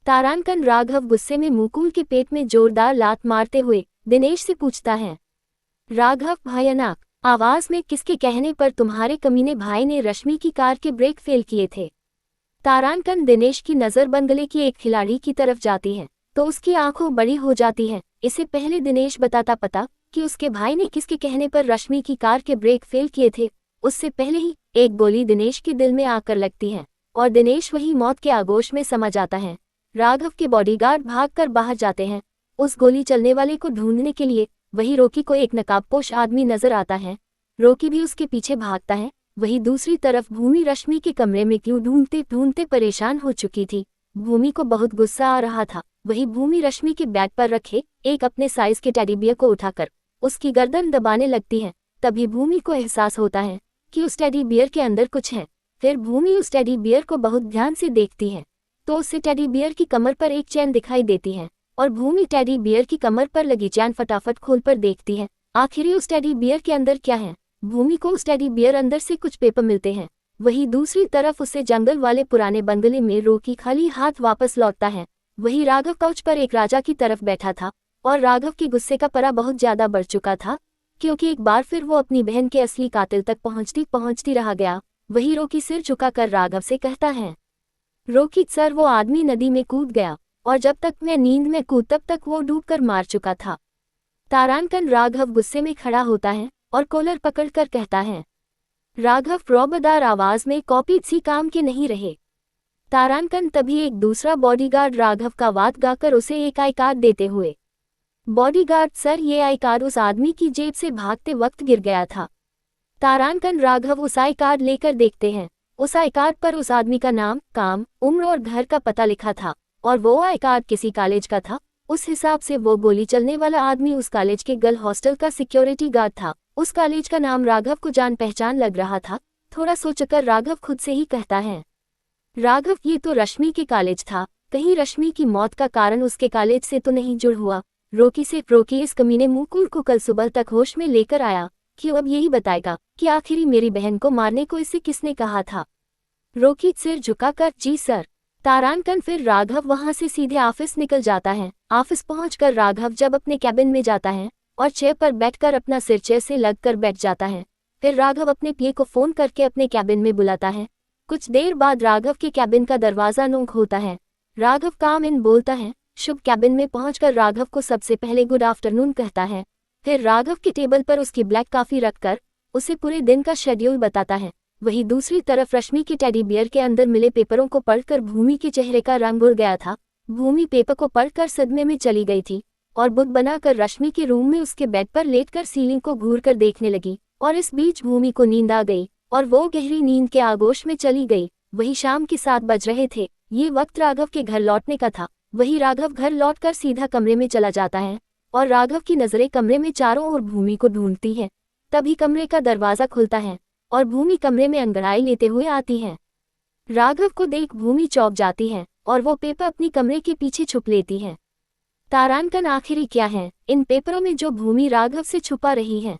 तारांकन राघव गुस्से में मुकुल के पेट में जोरदार लात मारते हुए दिनेश से पूछता है, राघव भयानक आवाज में किसके कहने पर तुम्हारे कमीने भाई ने रश्मि की कार के ब्रेक फेल किए थे? तारांकन दिनेश की नज़र बंगले की एक खिलाड़ी की तरफ जाती है तो उसकी आंखों बड़ी हो जाती हैं। इससे पहले दिनेश बताता पता कि उसके भाई ने किसके कहने पर रश्मि की कार के ब्रेक फेल किए थे, उससे पहले ही एक गोली दिनेश के दिल में आकर लगती है और दिनेश वही मौत के आगोश में समा जाता है। राघव के बॉडीगार्ड भागकर बाहर जाते हैं उस गोली चलने वाले को ढूंढने के लिए। वही रोकी को एक नकाबपोश आदमी नजर आता है। रोकी भी उसके पीछे भागता है। वही दूसरी तरफ भूमि रश्मि के कमरे में क्यों ढूंढते ढूंढते परेशान हो चुकी थी। भूमि को बहुत गुस्सा आ रहा था। वही भूमि रश्मि के बैग पर रखे एक अपने साइज के टेडी बियर को उठाकर उसकी गर्दन दबाने लगती है। तभी भूमि को एहसास होता है कि उस टेडी बियर के अंदर कुछ है। फिर भूमि उस टेडी बियर को बहुत ध्यान से देखती है तो उससे टेडी बियर की कमर पर एक चैन दिखाई देती है और भूमि टेडी बियर की कमर पर लगी चैन फटाफट खोल पर देखती है। आखिर उस टेडी बियर के अंदर क्या है? भूमि को उस टेडी बियर अंदर से कुछ पेपर मिलते हैं। वही दूसरी तरफ उसे जंगल वाले पुराने बंगले में रोकी खाली हाथ वापस लौटता है। वही राघव काउच पर एक राजा की तरफ बैठा था और राघव के गुस्से का पारा बहुत ज्यादा बढ़ चुका था क्योंकि एक बार फिर वो अपनी बहन के असली कातिल तक पहुंचती रह गया। वही रोकी सिर झुकाकर राघव से कहता है, रोकी सर वो आदमी नदी में कूद गया और जब तक मैं नींद में कूद तब तक वो डूबकर मार चुका था। तारांकन राघव गुस्से में खड़ा होता है और कॉलर पकड़कर कहता है, राघव रौबदार आवाज में कॉपी सी काम के नहीं रहे। तारांकन तभी एक दूसरा बॉडीगार्ड राघव का वाद गाकर उसे एक आई कार्ड देते हुए, बॉडीगार्ड सर ये आई कार्ड उस आदमी की जेब से भागते वक्त गिर गया था। तारांकन राघव उस आई कार्ड लेकर देखते हैं। उस आई कार्ड पर उस आदमी का नाम, काम, उम्र और घर का पता लिखा था और वो आई कार्ड किसी कॉलेज का था। उस हिसाब से वो गोली चलने वाला आदमी उस कॉलेज के गर्ल हॉस्टल का सिक्योरिटी गार्ड था। उस कॉलेज का नाम राघव को जान पहचान लग रहा था। थोड़ा सोचकर राघव खुद से ही कहता है, राघव ये तो रश्मि के कॉलेज था, कहीं रश्मि की मौत का कारण उसके कॉलेज से तो नहीं जुड़ हुआ। रोकी इस कमीने मुकुल को कल सुबह तक होश में लेकर आया कि अब यही बताएगा कि आखिरी मेरी बहन को मारने को इसे किसने कहा था। रोकी सिर झुकाकर जी सर। तारांकन फिर राघव वहां से सीधे ऑफिस निकल जाता है। ऑफिस पहुंचकर राघव जब अपने कैबिन में जाता है और चेयर पर बैठकर अपना सिर चेयर से लगकर बैठ जाता है। फिर राघव अपने पीए को फोन करके अपने कैबिन में बुलाता है। कुछ देर बाद राघव के कैबिन का दरवाजा नॉक होता है। राघव काम इन बोलता है। शुभ कैबिन में पहुंचकर राघव को सबसे पहले गुड आफ्टरनून कहता है। फिर राघव के टेबल पर उसकी ब्लैक कॉफी रखकर उसे पूरे दिन का शेड्यूल बताता है। वहीं दूसरी तरफ रश्मि के टेडी बियर के अंदर मिले पेपरों को पढ़कर भूमि के चेहरे का रंग उड़ गया था। भूमि पेपर को पढ़कर सदमे में चली गई थी और बुत बनाकर रश्मि के रूम में उसके बेड पर लेटकर सीलिंग को घूरकर देखने लगी और इस बीच भूमि को नींद आ गई और वो गहरी नींद के आगोश में चली गई। वही शाम के 7 बज रहे थे। ये वक्त राघव के घर लौटने का था। वही राघव घर लौटकर सीधा कमरे में चला जाता है और राघव की नज़रें कमरे में चारों ओर भूमि को ढूंढती हैं। तभी कमरे का दरवाज़ा खुलता है और भूमि कमरे में अंगड़ाई लेते हुए आती है। राघव को देख भूमि चौंक जाती है और वो पेपर अपनी कमरे के पीछे छुप लेती है। तारांकन आखिरी क्या है इन पेपरों में जो भूमि राघव से छुपा रही है?